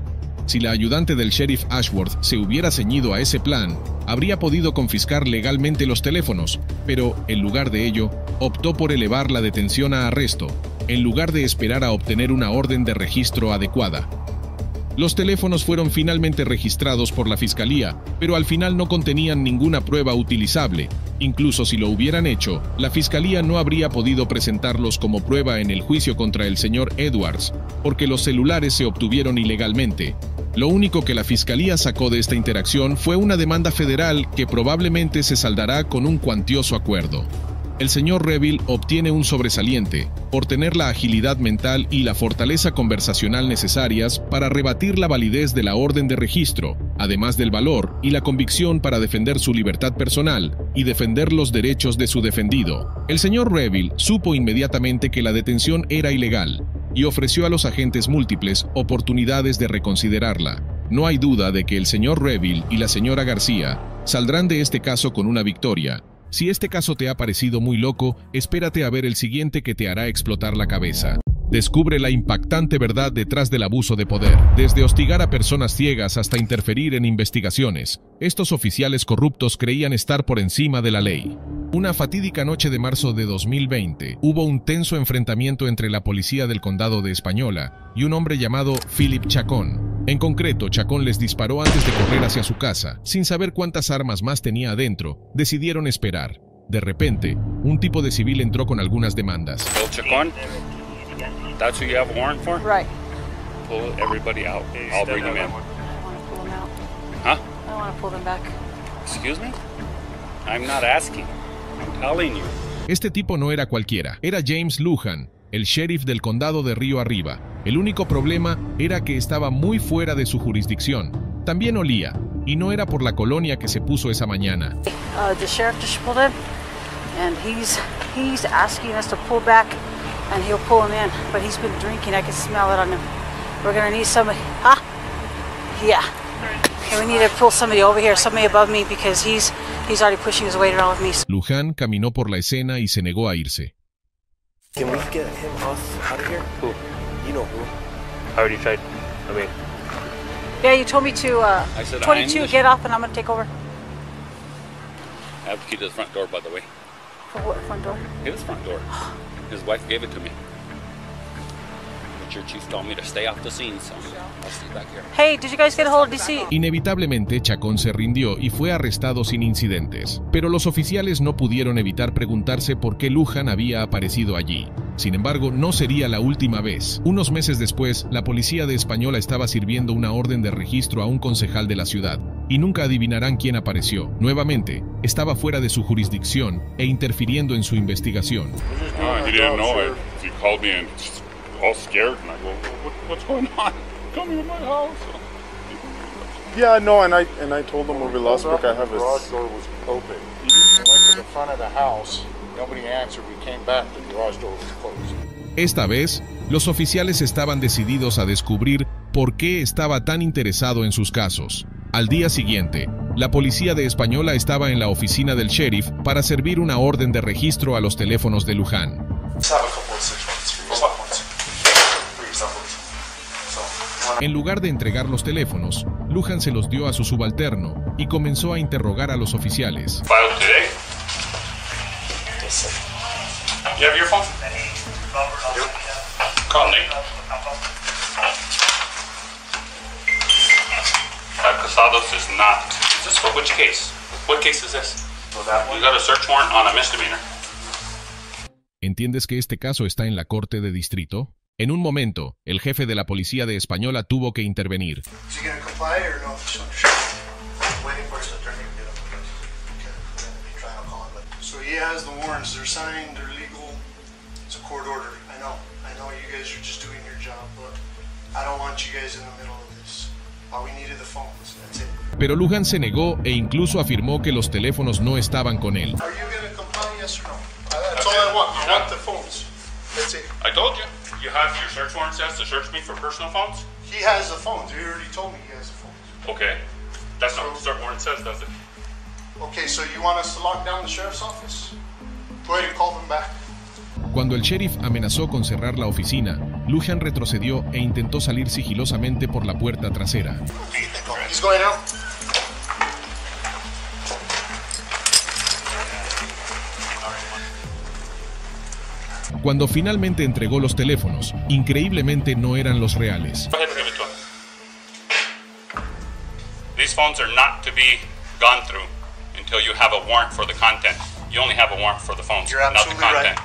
Si la ayudante del sheriff Ashworth se hubiera ceñido a ese plan, habría podido confiscar legalmente los teléfonos, pero, en lugar de ello, optó por elevar la detención a arresto, en lugar de esperar a obtener una orden de registro adecuada. Los teléfonos fueron finalmente registrados por la fiscalía, pero al final no contenían ninguna prueba utilizable. Incluso si lo hubieran hecho, la fiscalía no habría podido presentarlos como prueba en el juicio contra el señor Edwards, porque los celulares se obtuvieron ilegalmente. Lo único que la fiscalía sacó de esta interacción fue una demanda federal que probablemente se saldará con un cuantioso acuerdo. El señor Reville obtiene un sobresaliente por tener la agilidad mental y la fortaleza conversacional necesarias para rebatir la validez de la orden de registro, además del valor y la convicción para defender su libertad personal y defender los derechos de su defendido. El señor Reville supo inmediatamente que la detención era ilegal y ofreció a los agentes múltiples oportunidades de reconsiderarla. No hay duda de que el señor Reville y la señora García saldrán de este caso con una victoria. Si este caso te ha parecido muy loco, espérate a ver el siguiente que te hará explotar la cabeza. Descubre la impactante verdad detrás del abuso de poder. Desde hostigar a personas ciegas hasta interferir en investigaciones, estos oficiales corruptos creían estar por encima de la ley. Una fatídica noche de marzo de 2020, hubo un tenso enfrentamiento entre la policía del condado de Española y un hombre llamado Philip Chacón. En concreto, Chacón les disparó antes de correr hacia su casa. Sin saber cuántas armas más tenía adentro, decidieron esperar. De repente, un tipo de civil entró con algunas demandas. Chacón, that's who you have a warrant for? Right. Pull everybody out. I'll bring them in. I want to pull them out. Huh? I want to pull them back. Excuse me? I'm not asking. I'm telling you. Este tipo no era cualquiera, era James Lujan, el sheriff del condado de Río Arriba. El único problema era que estaba muy fuera de su jurisdicción. También olía, y no era por la colonia que se puso esa mañana. The sheriff just pulled in, and he's asking us to pull back, and he'll pull him in. But he's been drinking. I can smell it on him. We're gonna need somebody. Huh? Yeah. Okay, we need to pull somebody over here, somebody above me, because he's already pushing his weight around with me. Lujan caminó por la escena y se negó a irse. Can we get him out of here? Who? You know who. I already tried. I mean, Yeah, you told me to. I said, 22, get off, and I'm gonna take over. I have the key to the front door, by the way. For what front door? His front door. His wife gave it to me. But your chief told me to stay off the scene, so I'll stay back here. Hey, did you guys get a hold of DC? Inevitablemente, Chacón se rindió y fue arrestado sin incidentes. Pero los oficiales no pudieron evitar preguntarse por qué Lujan había aparecido allí. Sin embargo, no sería la última vez. Unos meses después, la policía de Española estaba sirviendo una orden de registro a un concejal de la ciudad. Y nunca adivinarán quién apareció. Nuevamente, estaba fuera de su jurisdicción e interfiriendo en su investigación. He didn't know it. He called me and all scared, and I go, what's going on? Come to my house. Yeah, no, and I told them where we lost Rick. I have The garage door was open. We went to the front of the house. Nobody answered. We came back. The garage door was closed. Esta vez, los oficiales estaban decididos a descubrir por qué estaba tan interesado en sus casos. Al día siguiente, la policía de Española estaba en la oficina del sheriff para servir una orden de registro a los teléfonos de Lujan. En lugar de entregar los teléfonos, Lujan se los dio a su subalterno y comenzó a interrogar a los oficiales. Filed today? You have your phone? Call Nate. Casados is not. Is this for which case? What case is this? You got a search warrant on a misdemeanor. ¿Entiendes que este caso está en la corte de distrito? En un momento, el jefe de la policía de Española tuvo que intervenir. All we needed the phones. That's it. Pero Lujan se negó e incluso afirmó que los teléfonos no estaban con él. Are you going to comply, yes or no? That's all I want. I want the phones. That's it. I told you. You have your search warrant says to search me for personal phones? He has the phones. He already told me he has the phones. Okay. That's not what the search warrant says, does it? Okay, so you want us to lock down the sheriff's office? Go ahead and call them back. Cuando el sheriff amenazó con cerrar la oficina, Lujan retrocedió e intentó salir sigilosamente por la puerta trasera. He's going out. Cuando finalmente entregó los teléfonos, increíblemente no eran los reales. Go ahead and give it to him. These phones are not to be gone through until you have a warrant for the content. You only have a warrant for the phones, not the content.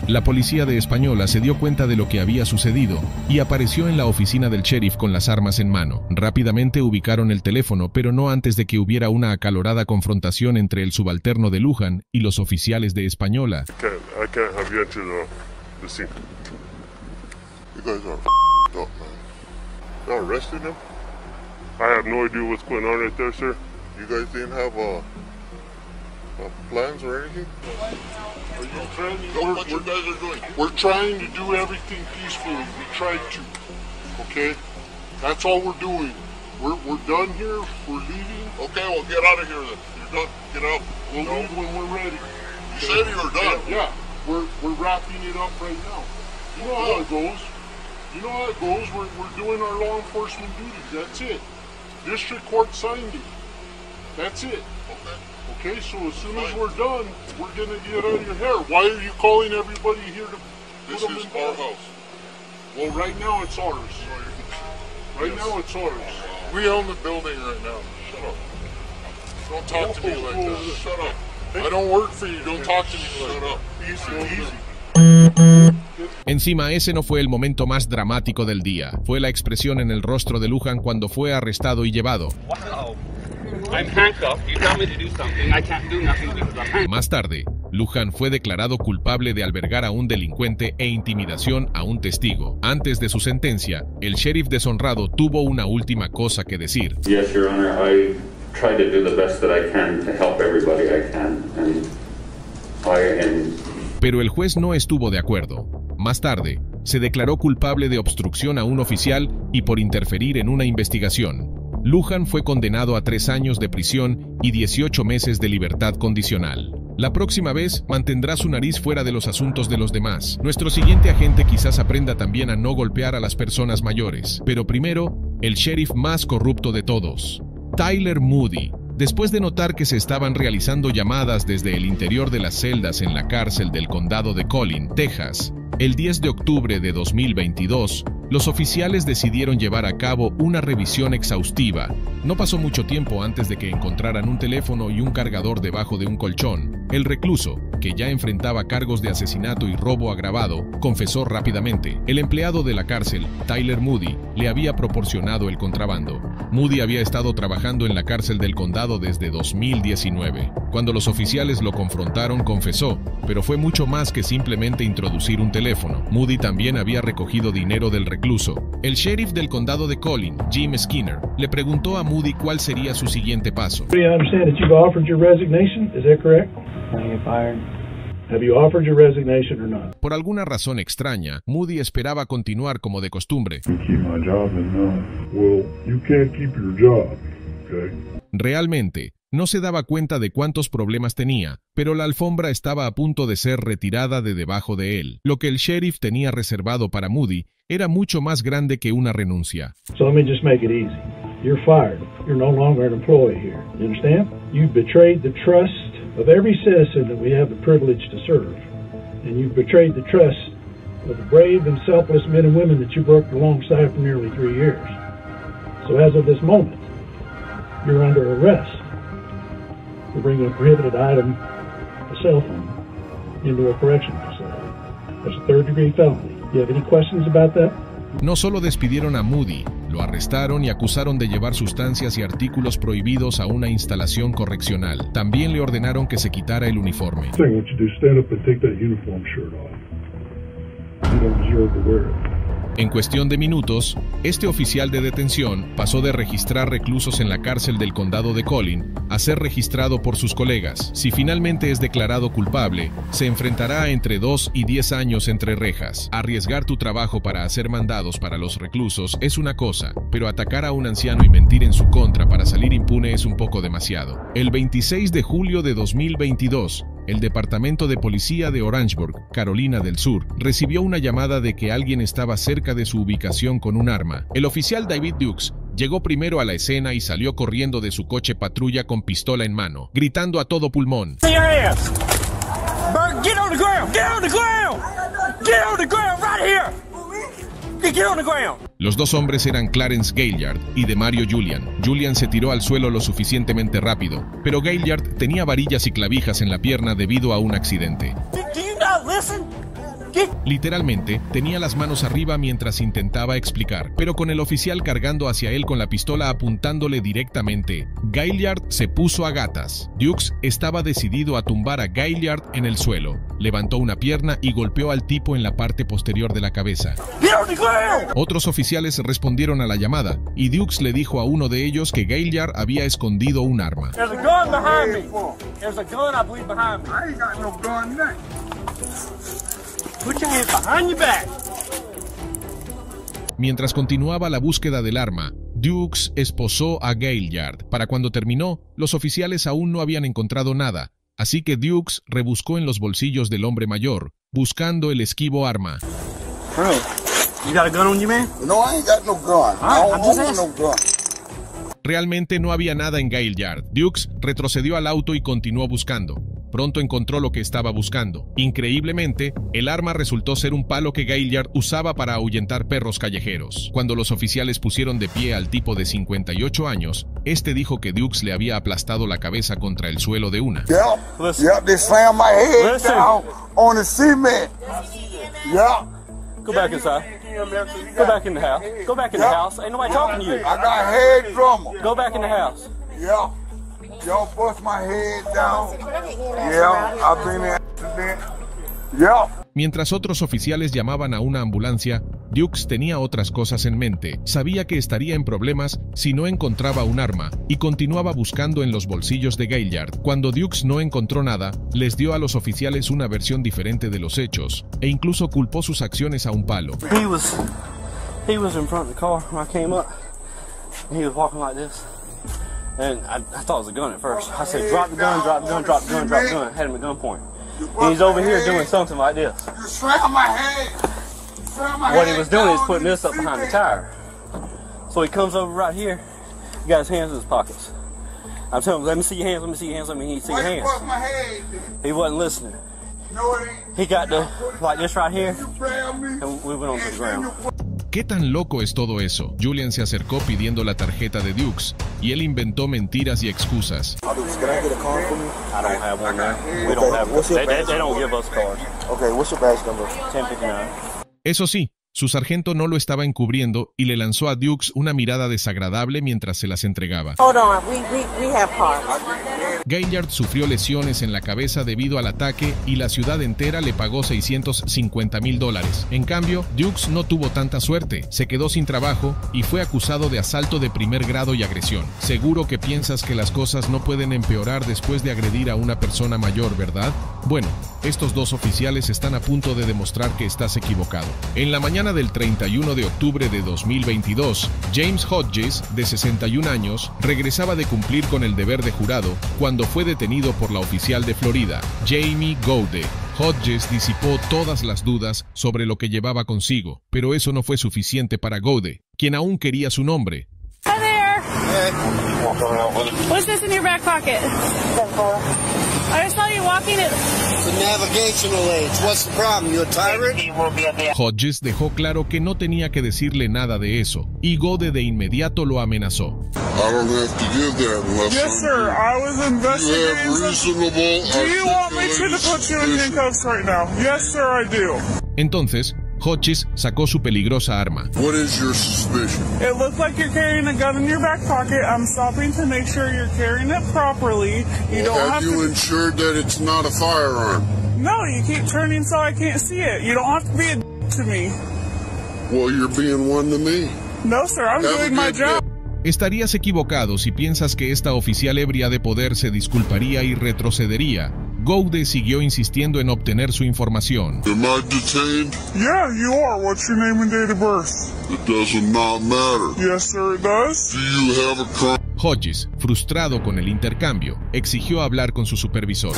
La policía de Española se dio cuenta de lo que había sucedido y apareció en la oficina del sheriff con las armas en mano. Rápidamente ubicaron el teléfono, pero no antes de que hubiera una acalorada confrontación entre el subalterno de Lujan y los oficiales de Española. I can't have you enter the scene. You guys are f***ed up, man. Y'all arrested him? I have no idea what's going on right there, sir. You guys didn't have plans or anything? Are you trying to what you guys are doing? We're trying to do everything peacefully. We tried to. Okay? That's all we're doing. We're done here. We're leaving. Okay, well get out of here then. You're done. Get out. We'll leave when we're ready. You said you were done. Yeah. We're wrapping it up right now. You know how it goes. You know how it goes. We're doing our law enforcement duties. That's it. District court signed it. That's it. Okay, so as soon as we're done, we're gonna get out of your hair. Why are you calling everybody here to put them in our house? Well, right now it's ours. Right now it's ours. We own the building right now. Shut up. Don't talk to me like that. Shut up. I don't work for you. Don't talk to me like that. Easy, easy. Encima, ese no fue el momento más dramático del día. Fue la expresión en el rostro de Lujan cuando fue arrestado y llevado. Wow. I'm handcuffed. You tell me to do something. I can't do nothing because I'm handcuffed. Más tarde, Lujan fue declarado culpable de albergar a un delincuente e intimidación a un testigo. Antes de su sentencia, el sheriff deshonrado tuvo una última cosa que decir. Yes, Your Honor, I try to do the best that I can to help everybody I can, Pero el juez no estuvo de acuerdo. Más tarde, se declaró culpable de obstrucción a un oficial y por interferir en una investigación. Lujan fue condenado a 3 años de prisión y 18 meses de libertad condicional. La próxima vez mantendrá su nariz fuera de los asuntos de los demás. Nuestro siguiente agente quizás aprenda también a no golpear a las personas mayores. Pero primero, el sheriff más corrupto de todos, Tyler Moody. Después de notar que se estaban realizando llamadas desde el interior de las celdas en la cárcel del condado de Collin, Texas, el 10 de octubre de 2022, los oficiales decidieron llevar a cabo una revisión exhaustiva. No pasó mucho tiempo antes de que encontraran un teléfono y un cargador debajo de un colchón. El recluso, que ya enfrentaba cargos de asesinato y robo agravado, confesó rápidamente. El empleado de la cárcel, Tyler Moody, le había proporcionado el contrabando. Moody había estado trabajando en la cárcel del condado desde 2019. Cuando los oficiales lo confrontaron, confesó, pero fue mucho más que simplemente introducir un teléfono. Moody también había recogido dinero del recluso. El sheriff del condado de Collin, Jim Skinner, le preguntó a Moody cuál sería su siguiente paso. Por alguna razón extraña, Moody esperaba continuar como de costumbre. Realmente, no se daba cuenta de cuántos problemas tenía, pero la alfombra estaba a punto de ser retirada de debajo de él. Lo que el sheriff tenía reservado para Moody era mucho más grande que una renuncia. So let me just make it easy. You're fired. You're no longer an employee here. You understand? You've betrayed the trust of every citizen that we have the privilege to serve. And you've betrayed the trust of the brave and selfless men and women that you worked alongside for nearly 3 years. So as of this moment, you're under arrest for bringing a prohibited item, a cell phone, into a correctional facility. That's a 3rd-degree felony. You have any questions about that? No solo despidieron a Moody, lo arrestaron y acusaron de llevar sustancias y artículos prohibidos a una instalación correccional. También le ordenaron que se quitara el uniforme. En cuestión de minutos, este oficial de detención pasó de registrar reclusos en la cárcel del condado de Collin a ser registrado por sus colegas. Si finalmente es declarado culpable, se enfrentará a entre 2 y 10 años entre rejas. Arriesgar tu trabajo para hacer mandados para los reclusos es una cosa, pero atacar a un anciano y mentir en su contra para salir impune es un poco demasiado. El 26 de julio de 2022, el Departamento de Policía de Orangeburg, Carolina del Sur, recibió una llamada de que alguien estaba cerca de su ubicación con un arma. El oficial David Dukes llegó primero a la escena y salió corriendo de su coche patrulla con pistola en mano, gritando a todo pulmón: "Get on the ground! Get on the ground! Get on the ground right here! Get on the ground!" Los dos hombres eran Clarence Gaillard y Demario Julian. Julian se tiró al suelo lo suficientemente rápido, pero Gaillard tenía varillas y clavijas en la pierna debido a un accidente. Literalmente, tenía las manos arriba mientras intentaba explicar, pero con el oficial cargando hacia él con la pistola apuntándole directamente, Gaillard se puso a gatas. Dukes estaba decidido a tumbar a Gaillard en el suelo. Levantó una pierna y golpeó al tipo en la parte posterior de la cabeza. Otros oficiales respondieron a la llamada, y Dukes le dijo a uno de ellos que Gaillard había escondido un arma. There's a gun behind me. There's a gun, I believe, behind me. I ain't got no gun now. Put your hands behind your back. Mientras continuaba la búsqueda del arma, Dukes esposó a Gaillard. Para cuando terminó, los oficiales aún no habían encontrado nada, así que Dukes rebuscó en los bolsillos del hombre mayor, buscando el esquivo arma. Bro, you got a gun on you, man? No, I ain't got no gun. I don't own no gun. Realmente no había nada en Gaillard. Dukes retrocedió al auto y continuó buscando. Pronto encontró lo que estaba buscando. Increíblemente, el arma resultó ser un palo que Gaillard usaba para ahuyentar perros callejeros. Cuando los oficiales pusieron de pie al tipo de 58 años, este dijo que Dukes le había aplastado la cabeza contra el suelo de una. Yep, they slammed my head down on the cement. Yep. Go back inside. Go back in the house. Go back in the house. Ain't nobody talking to you. I got head trauma. Go back in the house. Yeah. Y'all bust my head down. Yeah, I've been in an accident. Yeah. Mientras otros oficiales llamaban a una ambulancia, Dukes tenía otras cosas en mente. Sabía que estaría en problemas si no encontraba un arma, y continuaba buscando en los bolsillos de Gaillard. Cuando Dukes no encontró nada, les dio a los oficiales una versión diferente de los hechos, e incluso culpó sus acciones a un palo. He was in front of the car when I came up. He was walking like this. And I thought it was a gun at first. I said, drop the gun, drop the gun, drop the gun, drop the gun. Had him at gunpoint. And he's over here doing something like this. What he was doing is putting this up behind the tire. So he comes over right here. He got his hands in his pockets. I'm telling him, let me see your hands, let me see your hands, let me see your hands. He wasn't listening. He got like this right here, and we went onto the ground. ¿Qué tan loco es todo eso? Julian se acercó pidiendo la tarjeta de Dukes, y él inventó mentiras y excusas. I don't have one now. We don't have one. They don't give us cards. Okay, what's your badge number? 1059. Eso sí, su sargento no lo estaba encubriendo y le lanzó a Dukes una mirada desagradable mientras se las entregaba. Hold on, we have cards. Gaillard sufrió lesiones en la cabeza debido al ataque y la ciudad entera le pagó $650,000. En cambio, Dukes no tuvo tanta suerte, se quedó sin trabajo y fue acusado de asalto de primer grado y agresión. Seguro que piensas que las cosas no pueden empeorar después de agredir a una persona mayor, ¿verdad? Bueno, estos dos oficiales están a punto de demostrar que estás equivocado. En la mañana del 31 de octubre de 2022, James Hodges, de 61 años, regresaba de cumplir con el deber de jurado cuando fue detenido por la oficial de Florida, Jamie Goude. Hodges disipó todas las dudas sobre lo que llevaba consigo, pero eso no fue suficiente para Goude, quien aún quería su nombre. Hi there. What's this in your back pocket? I just saw you walking it. The navigational aids. What's the problem? You a tyrant? Hodges dejó claro que no tenía que decirle nada de eso, y Goude de inmediato lo amenazó. I don't have to give that unless yes, sir. I was investigating. Do you want me to put you in handcuffs right now? Yes, sir, I do. Entonces, Hodges sacó su peligrosa arma. What is your suspicion? It looks like you're carrying a gun in your back pocket. I'm stopping to make sure you're carrying it properly. You don't have you ensured that it's not a firearm? No, you keep turning so I can't see it. You don't have to be a to me. Well, you're being one to me. No, sir, I'm doing my job. Estarías equivocado si piensas que esta oficial ebria de poder se disculparía y retrocedería. Goude siguió insistiendo en obtener su información. Am I detained? Yeah, you are. What's your name and date of birth? It does not matter. Yes, sir, it does. Do you have a crime? Hodges, frustrado con el intercambio, exigió hablar con su supervisor.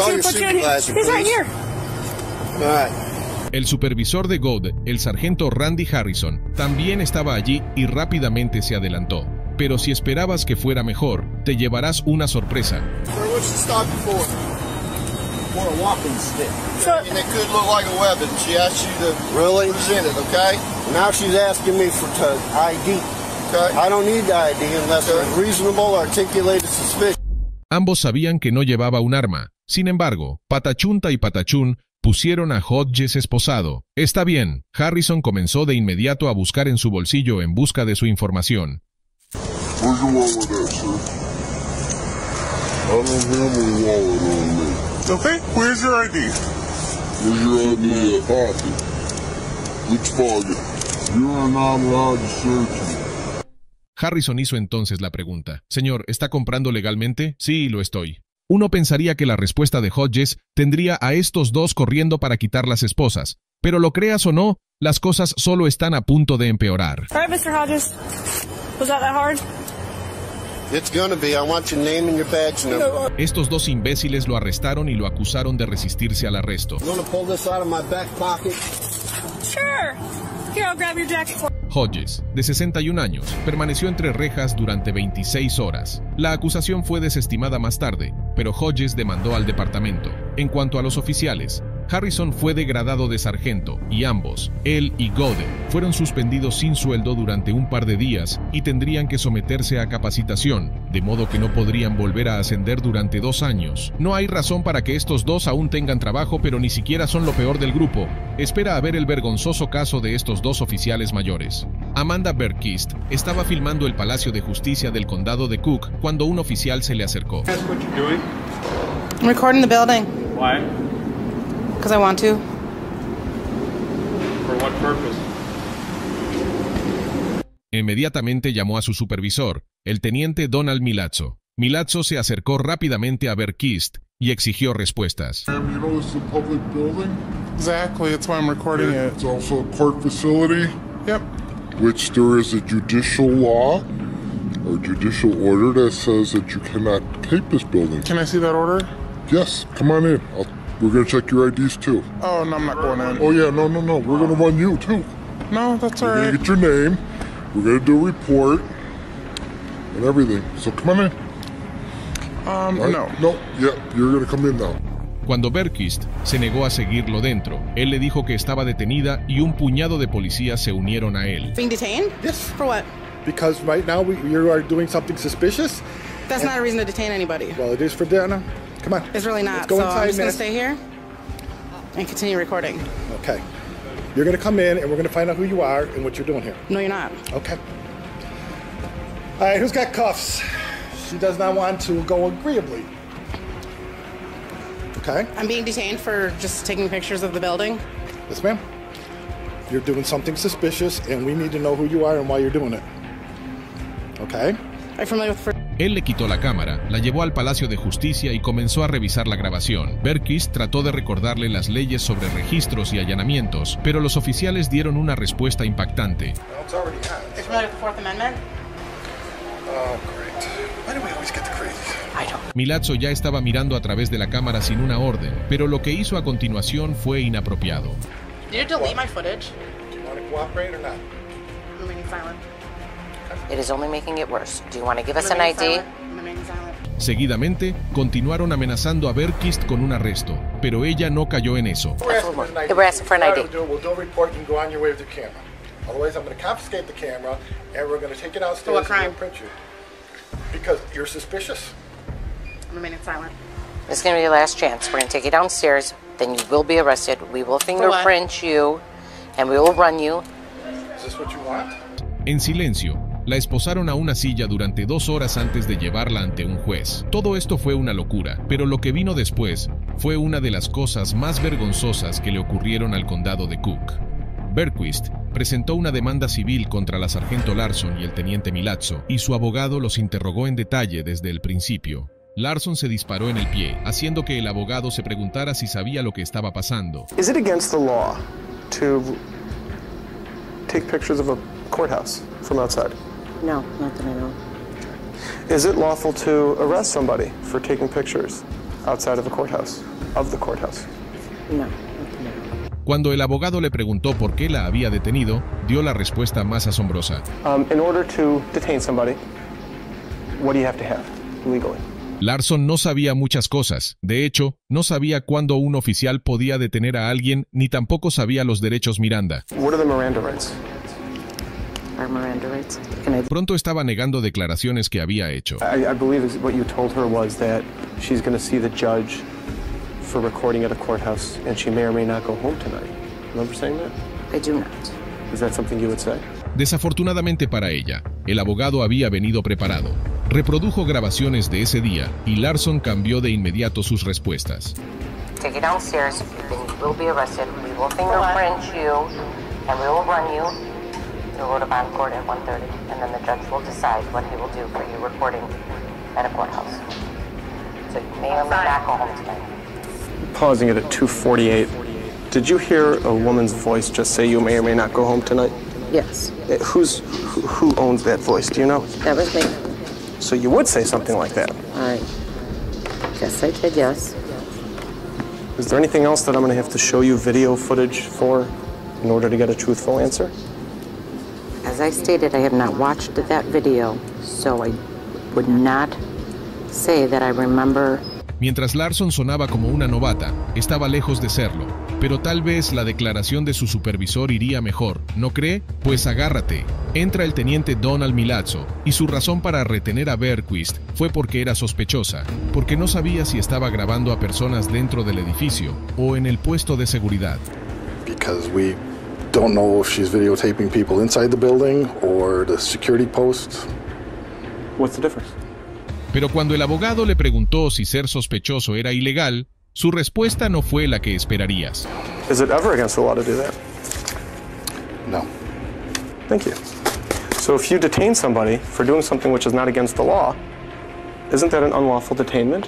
El supervisor de Goude, el sargento Randy Harrison, también estaba allí y rápidamente se adelantó. Pero si esperabas que fuera mejor, te llevarás una sorpresa. For a walking stick. And it could look like a weapon. She asked you to present it, okay? Now she's asking me for ID. Okay. I don't need the ID unless it's reasonable, articulated suspicion. Ambos sabían que no llevaba un arma. Sin embargo, Patachunta y Patachún pusieron a Hodges esposado. Está bien, Harrison comenzó de inmediato a buscar en su bolsillo en busca de su información. Where's your wallet at, sir? I don't have a wallet on me. Okay, where's your ID? Where's your ID pocket? Which pocket? You are not allowed to search me. Harrison hizo entonces la pregunta. Señor, ¿está comprando legalmente? Sí, lo estoy. Uno pensaría que la respuesta de Hodges tendría a estos dos corriendo para quitar las esposas. Pero lo creas o no, las cosas solo están a punto de empeorar. All right, Mr. Hodges. Was that hard? It's gonna be. I want your name and your badge number. Estos dos imbéciles lo arrestaron y lo acusaron de resistirse al arresto. You wanna pull this out of my back pocket? Sure. Here, I'll grab your jacket for you. Hodges, de 61 años, permaneció entre rejas durante 26 horas. La acusación fue desestimada más tarde, pero Hodges demandó al departamento. En cuanto a los oficiales, Harrison fue degradado de sargento y ambos, él y Goude, fueron suspendidos sin sueldo durante un par de días y tendrían que someterse a capacitación, de modo que no podrían volver a ascender durante 2 años. No hay razón para que estos dos aún tengan trabajo, pero ni siquiera son lo peor del grupo. Espera a ver el vergonzoso caso de estos dos oficiales mayores. Amanda Bergquist estaba filmando el Palacio de Justicia del Condado de Cook cuando un oficial se le acercó. I'm recording the building. Why? Because I want to. For what purpose? Inmediatamente llamó a su supervisor, el teniente Donald Milazzo. Milazzo se acercó rápidamente a Bergquist y exigió respuestas. You know this is a public building? Exactly, that's why I'm recording it. It's also a court facility? Yep. Which there is a judicial law or judicial order that says that you cannot tape this building. Can I see that order? Yes, come on in. We're going to check your IDs too. Oh, no, I'm not going in. Oh, yeah, no. We're going to run you too. No, that's all right. We're going to get your name. We're going to do a report and everything. So come on in. Right? No, yeah, you're going to come in now. Cuando Bergquist se negó a seguirlo dentro, él le dijo que estaba detenida y un puñado de policías se unieron a él. Being detained? Yes. For what? Because right now you are doing something suspicious. That's not a reason to detain anybody. Well, it is for dinner. Come on. It's really not. Let's go so inside, I'm just going to stay here and continue recording. Okay. You're going to come in and we're going to find out who you are and what you're doing here. No, you're not. Okay. All right, who's got cuffs? She does not want to go agreeably. Okay. I'm being detained for just taking pictures of the building. Yes, ma'am. You're doing something suspicious and we need to know who you are and why you're doing it. Okay. Are you familiar with... Él le quitó la cámara, la llevó al Palacio de Justicia y comenzó a revisar la grabación. Bergquist trató de recordarle las leyes sobre registros y allanamientos, pero los oficiales dieron una respuesta impactante. Are you familiar with the Fourth Amendment? Oh, great. Why do we always get the crazies? I don't. Milazzo ya estaba mirando a través de la cámara sin una orden, pero lo que hizo a continuación fue inapropiado. Did you delete my footage? Do you want to cooperate or not? I'm remaining silent. It is only making it worse. Do you want to give us an ID? Seguidamente, continuaron amenazando a Bergquist con un arresto, pero ella no cayó en eso. They were asking for an ID. We'll do a report and go on your way with your camera. Otherwise, I'm going to confiscate the camera and we're going to take it downstairs For what crime? and print you. Because you're suspicious. I'm remaining silent. This is going to be your last chance. We're going to take you downstairs, then you will be arrested. We will fingerprint you, and we will run you. Is this what you want? En silencio, la esposaron a una silla durante 2 horas antes de llevarla ante un juez. Todo esto fue una locura, pero lo que vino después fue una de las cosas más vergonzosas que le ocurrieron al condado de Cook. Bergquist presentó una demanda civil contra la sargento Larson y el teniente Milazzo, y su abogado los interrogó en detalle desde el principio. Larson se disparó en el pie, haciendo que el abogado se preguntara si sabía lo que estaba pasando. Is it against the law to take pictures of a courthouse from outside? No, not that I know. Is it lawful to arrest somebody for taking pictures outside of a courthouse, of the courthouse? No. Cuando el abogado le preguntó por qué la había detenido, dio la respuesta más asombrosa. In order to detain somebody, what do you have to have legally? Larson no sabía muchas cosas. De hecho, no sabía cuándo un oficial podía detener a alguien, ni tampoco sabía los derechos Miranda. What are the Miranda rights? Our Miranda rights? Pronto estaba negando declaraciones que había hecho. I believe what you told her was that she's going to see the judge for recording at a courthouse, and she may or may not go home tonight. Remember saying that? I do not. Is that something you would say? Desafortunadamente para ella, el abogado había venido preparado. Reprodujo grabaciones de ese día y Larson cambió de inmediato sus respuestas. Take you downstairs, then you will be arrested. We will fingerprint you, and we will run you. You'll go to bond court at 1:30, and then the judge will decide what he will do for you recording at a courthouse. So you may or may not go home tonight. Pausing it at 2:48. Did you hear a woman's voice just say you may or may not go home tonight? Yes. Who owns that voice? Do you know? That was me. So you would say something like that? I guess I did, yes. Is there anything else that I'm going to have to show you video footage for in order to get a truthful answer? As I stated, I have not watched that video, so I would not say that I remember. Mientras Larson sonaba como una novata, estaba lejos de serlo, pero tal vez la declaración de su supervisor iría mejor, ¿no cree? Pues agárrate. Entra el teniente Donald Milazzo, y su razón para retener a Bergquist fue porque era sospechosa, porque no sabía si estaba grabando a personas dentro del edificio o en el puesto de seguridad. Because we don't know if she's videotaping people inside the building or the security post. What's the difference? Pero cuando el abogado le preguntó si ser sospechoso era ilegal, su respuesta no fue la que esperarías. Is it ever against the law to do that? No. Thank you. So if you detain somebody for doing something which is not against the law, isn't that an unlawful detainment?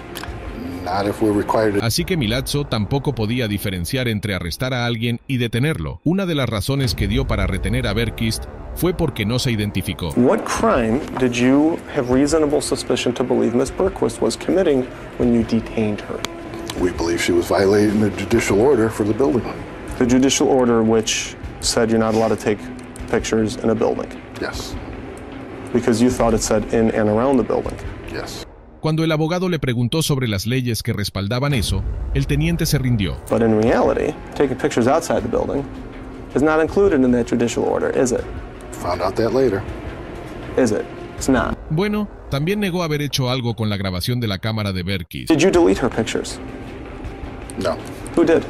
Not if we're required to. Así que Milazzo tampoco podía diferenciar entre arrestar a alguien y detenerlo. Una de las razones que dio para retener a Bergquist fue porque no se identificó. What crime did you have reasonable suspicion to believe Ms. Bergquist was committing when you detained her? We believe she was violating the judicial order for the building. The judicial order which said you're not allowed to take pictures in a building? Yes. Because you thought it said in and around the building? Yes. Cuando el abogado le preguntó sobre las leyes que respaldaban eso, el teniente se rindió. But in reality, taking pictures outside the building is not included in that judicial order, is it? Found out that later. Is it? It's not. Bueno, también negó haber hecho algo con la grabación de la cámara de Bergquist. Did you delete her pictures? No. Who did?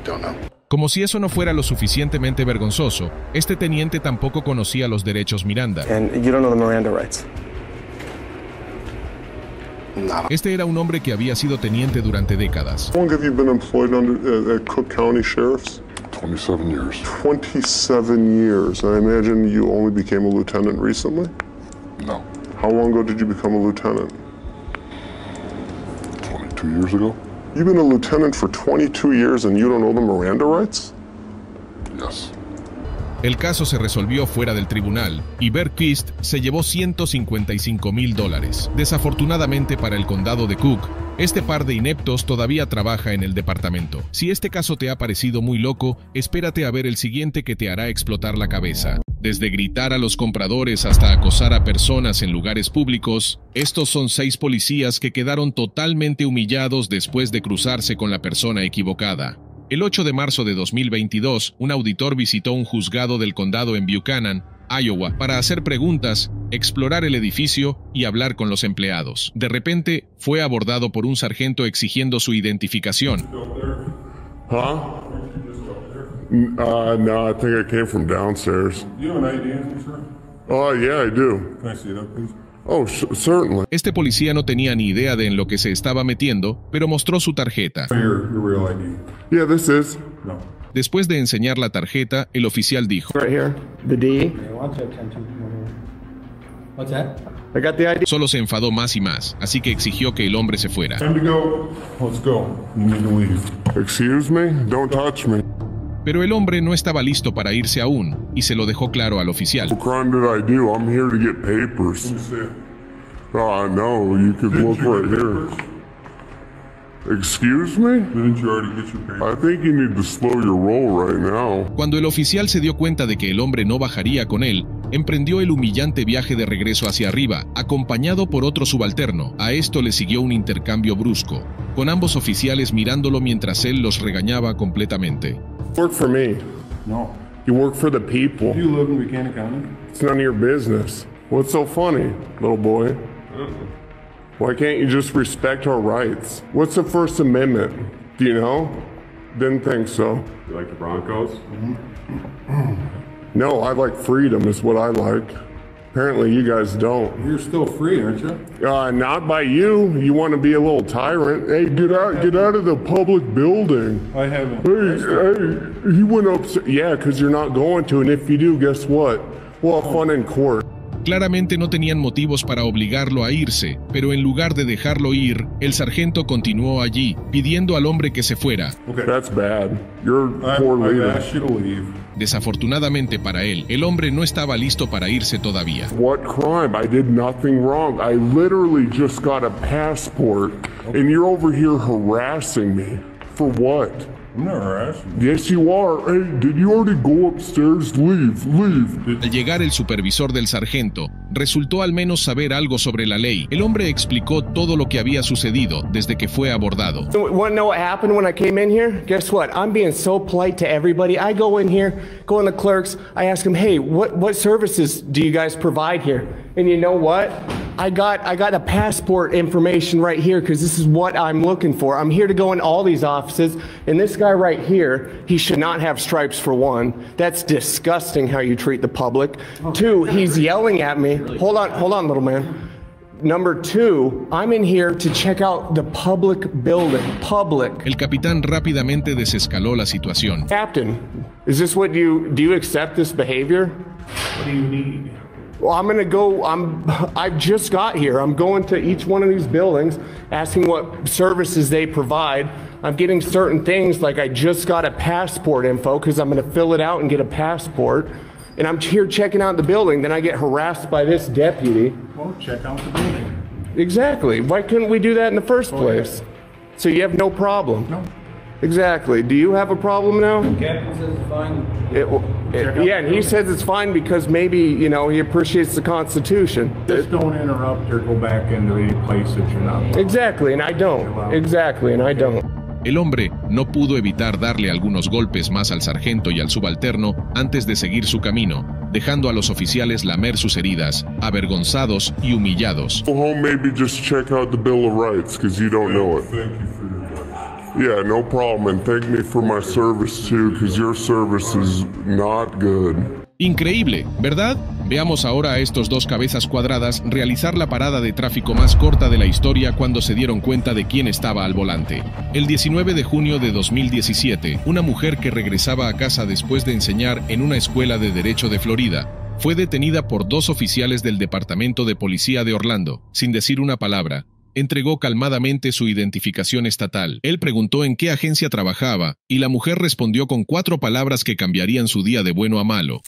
Don't know. Como si eso no fuera lo suficientemente vergonzoso, este teniente tampoco conocía los derechos Miranda. And you don't know the Miranda rights? No. Este era un hombre que había sido teniente durante décadas. How long have you been employed at Cook County Sheriff's? 27 years. 27 years. I imagine you only became a lieutenant recently? No. How long ago did you become a lieutenant? 22 years ago. You've been a lieutenant for 22 years and you don't know the Miranda rights? Yes. El caso se resolvió fuera del tribunal y Bergquist se llevó $155,000. Desafortunadamente para el condado de Cook, este par de ineptos todavía trabaja en el departamento. Si este caso te ha parecido muy loco, espérate a ver el siguiente que te hará explotar la cabeza. Desde gritar a los compradores hasta acosar a personas en lugares públicos, estos son 6 policías que quedaron totalmente humillados después de cruzarse con la persona equivocada. El 8 de marzo de 2022, un auditor visitó un juzgado del condado en Buchanan, Iowa, para hacer preguntas, explorar el edificio y hablar con los empleados. De repente, fue abordado por un sargento exigiendo su identificación. Huh? No, I think I came from downstairs. You have an ID, sir? Oh, yeah, I do. Can I see that, please? Oh, certainly. Este policía no tenía ni idea de en lo que se estaba metiendo, pero mostró su tarjeta. Your real ID. Yeah, this is. No. Después de enseñar la tarjeta, el oficial dijo: Solo se enfadó más y más, así que exigió que el hombre se fuera. Excuse me? Don't touch me. Pero el hombre no estaba listo para irse aún, y se lo dejó claro al oficial. What crime did I do? I'm here to get papers. Oh, no, you could look right here. Excuse me? Didn't you already get your papers? I think you need to slow your roll right now. Cuando el oficial se dio cuenta de que el hombre no bajaría con él, emprendió el humillante viaje de regreso hacia arriba, acompañado por otro subalterno. A esto le siguió un intercambio brusco, con ambos oficiales mirándolo mientras él los regañaba completamente. You work for me. No. You work for the people. Do you live in Buchanan County? It's none of your business. What's so funny, little boy? Why can't you just respect our rights? What's the First Amendment? Do you know? Didn't think so. You like the Broncos? No, I like freedom is what I like. Apparently you guys don't. You're still free, aren't you? Not by you. You want to be a little tyrant. Hey, get out of the public building. I haven't. Hey, he went upstairs. Yeah, because you're not going to, and if you do, guess what? We'll have fun in court. Claramente no tenían motivos para obligarlo a irse, pero en lugar de dejarlo ir, el sargento continuó allí, pidiendo al hombre que se fuera. Okay. That's bad. You're poor leader. I've asked you to leave. Desafortunadamente para él, el hombre no estaba listo para irse todavía. What crime? I did nothing wrong. I literally just got a passport, and you're over here harassing me. For what? I'm not harassing you. Yes, you are. Hey, did you already go upstairs? Leave. Al llegar el supervisor del sargento, resultó al menos saber algo sobre la ley. El hombre explicó todo lo que había sucedido desde que fue abordado. Want to know what happened when I came in here? Guess what? I'm being so polite to everybody. I go in here, go in the clerks, I ask them, hey, what services do you guys provide here? And you know what? I got a passport information right here because this is what I'm looking for. I'm here to go in all these offices, and this guy right here, he should not have stripes for one. That's disgusting how you treat the public. Two, he's yelling at me. Hold on, little man. Number two, I'm in here to check out the public building. Public. El capitán rápidamente desescaló la situación. Captain, is this what do you accept this behavior? What do you need? Well, I just got here. I'm going to each one of these buildings, asking what services they provide. I'm getting certain things, like I just got a passport info because I'm going to fill it out and get a passport. And I'm here checking out the building. Then I get harassed by this deputy. Well, check out the building. Exactly. Why couldn't we do that in the first place? So you have no problem? No. Exactly. Do you have a problem now? Captain says it's fine. Yeah, and he says it's fine because maybe, he appreciates the Constitution. Just don't interrupt or go back into any place that you're not. Exactly, and I don't. Exactly, and I don't. El hombre no pudo evitar darle algunos golpes más al sargento y al subalterno antes de seguir su camino, dejando a los oficiales lamer sus heridas, avergonzados y humillados. Go home, maybe just check out the Bill of Rights, because you don't know it. Thank you for your advice. Yeah, no problem, and thank me for my service too, because your service is not good. Increíble, ¿verdad? Veamos ahora a estos dos cabezas cuadradas realizar la parada de tráfico más corta de la historia cuando se dieron cuenta de quién estaba al volante. El 19 de junio de 2017, una mujer que regresaba a casa después de enseñar en una escuela de Derecho de Florida, fue detenida por dos oficiales del Departamento de Policía de Orlando, sin decir una palabra. Entregó calmadamente su identificación estatal. Él preguntó en qué agencia trabajaba, y la mujer respondió con 4 palabras que cambiarían su día de bueno a malo.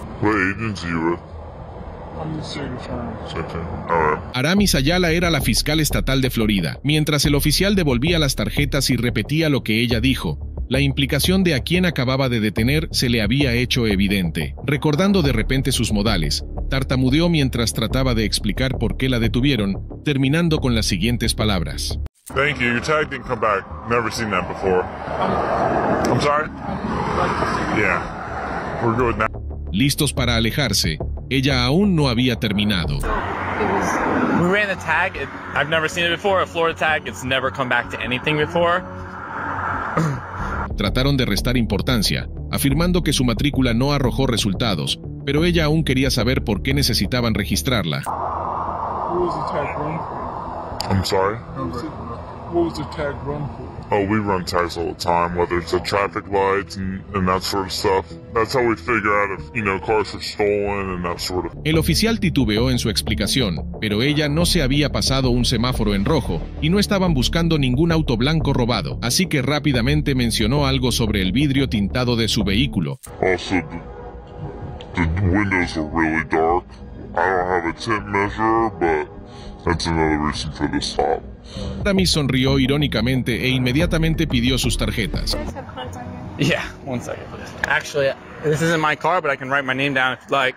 Aramis Ayala era la fiscal estatal de Florida. Mientras el oficial devolvía las tarjetas y repetía lo que ella dijo, la implicación de a quien acababa de detener se le había hecho evidente. Recordando de repente sus modales, tartamudeó mientras trataba de explicar por qué la detuvieron, terminando con las siguientes palabras. Thank you. Your tag didn't come back. Never seen that before. I'm sorry? Yeah. We're good now. Listos para alejarse, ella aún no había terminado. We ran the tag. I've never seen it before. A Florida tag. It's never come back to anything before. Trataron de restar importancia, afirmando que su matrícula no arrojó resultados, pero ella aún quería saber por qué necesitaban registrarla. I'm sorry? What was the tag run for? Oh, we run tags all the time, whether it's at traffic lights and that sort of stuff. That's how we figure out if, cars are stolen and that sort of. El oficial titubeó en su explicación, pero ella no se había pasado un semáforo en rojo y no estaban buscando ningún auto blanco robado, así que rápidamente mencionó algo sobre el vidrio tintado de su vehículo. Also, the windows are really dark. I don't have a tint measure, but that's another reason for the stop. Aramis sonrió irónicamente e inmediatamente pidió sus tarjetas. Yeah, 1 second, please. Actually, this isn't my car, but I can write my name down if you'd like.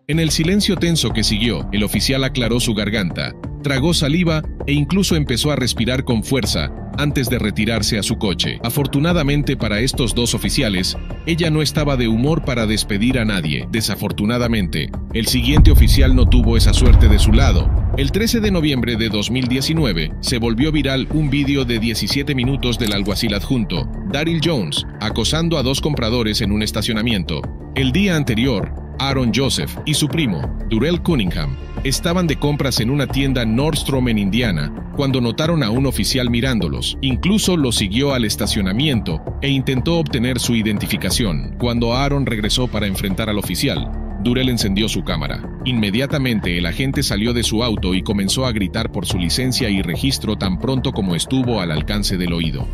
En el silencio tenso que siguió, el oficial aclaró su garganta, tragó saliva e incluso empezó a respirar con fuerza antes de retirarse a su coche. Afortunadamente para estos dos oficiales, ella no estaba de humor para despedir a nadie. Desafortunadamente, el siguiente oficial no tuvo esa suerte de su lado. El 13 de noviembre de 2019, se volvió viral un vídeo de 17 minutos del alguacil adjunto, Daryl Jones, acosando a dos compradores en un estacionamiento. El día anterior, Aaron Joseph y su primo, Durell Cunningham, estaban de compras en una tienda Nordstrom en Indiana cuando notaron a un oficial mirándolos. Incluso los siguió al estacionamiento e intentó obtener su identificación. Cuando Aaron regresó para enfrentar al oficial, Durell encendió su cámara. Inmediatamente el agente salió de su auto y comenzó a gritar por su licencia y registro tan pronto como estuvo al alcance del oído.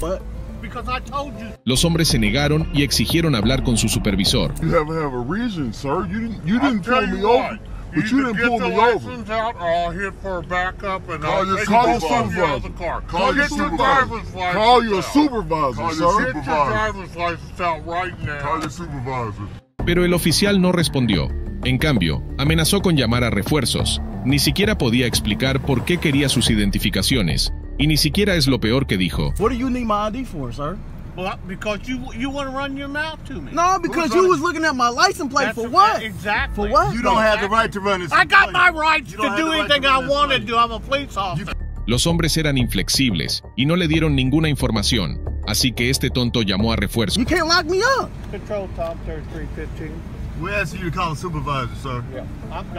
Los hombres se negaron y exigieron hablar con su supervisor. You have to have a reason, sir. You didn't pull me over. But you didn't pull me over. I'll hit for a backup and call your supervisor. Call your supervisor. Call your supervisor, sir. Get your driver's license out right now. Call your supervisor. Pero el oficial no respondió. En cambio, amenazó con llamar a refuerzos. Ni siquiera podía explicar por qué quería sus identificaciones. Y ni siquiera es lo peor que dijo. What do you need my ID for, sir? Well, because you want to run your mouth to me. No, because you was looking at my license plate. For what? Exactly. For what? You don't have the right to run this. I got my rights to do anything I want to do. I'm a police officer. Los hombres eran inflexibles y no le dieron ninguna información, así que este tonto llamó a refuerzos. You can't lock me up. Control Tom 3315. We're asking you to call a supervisor, sir. Yeah.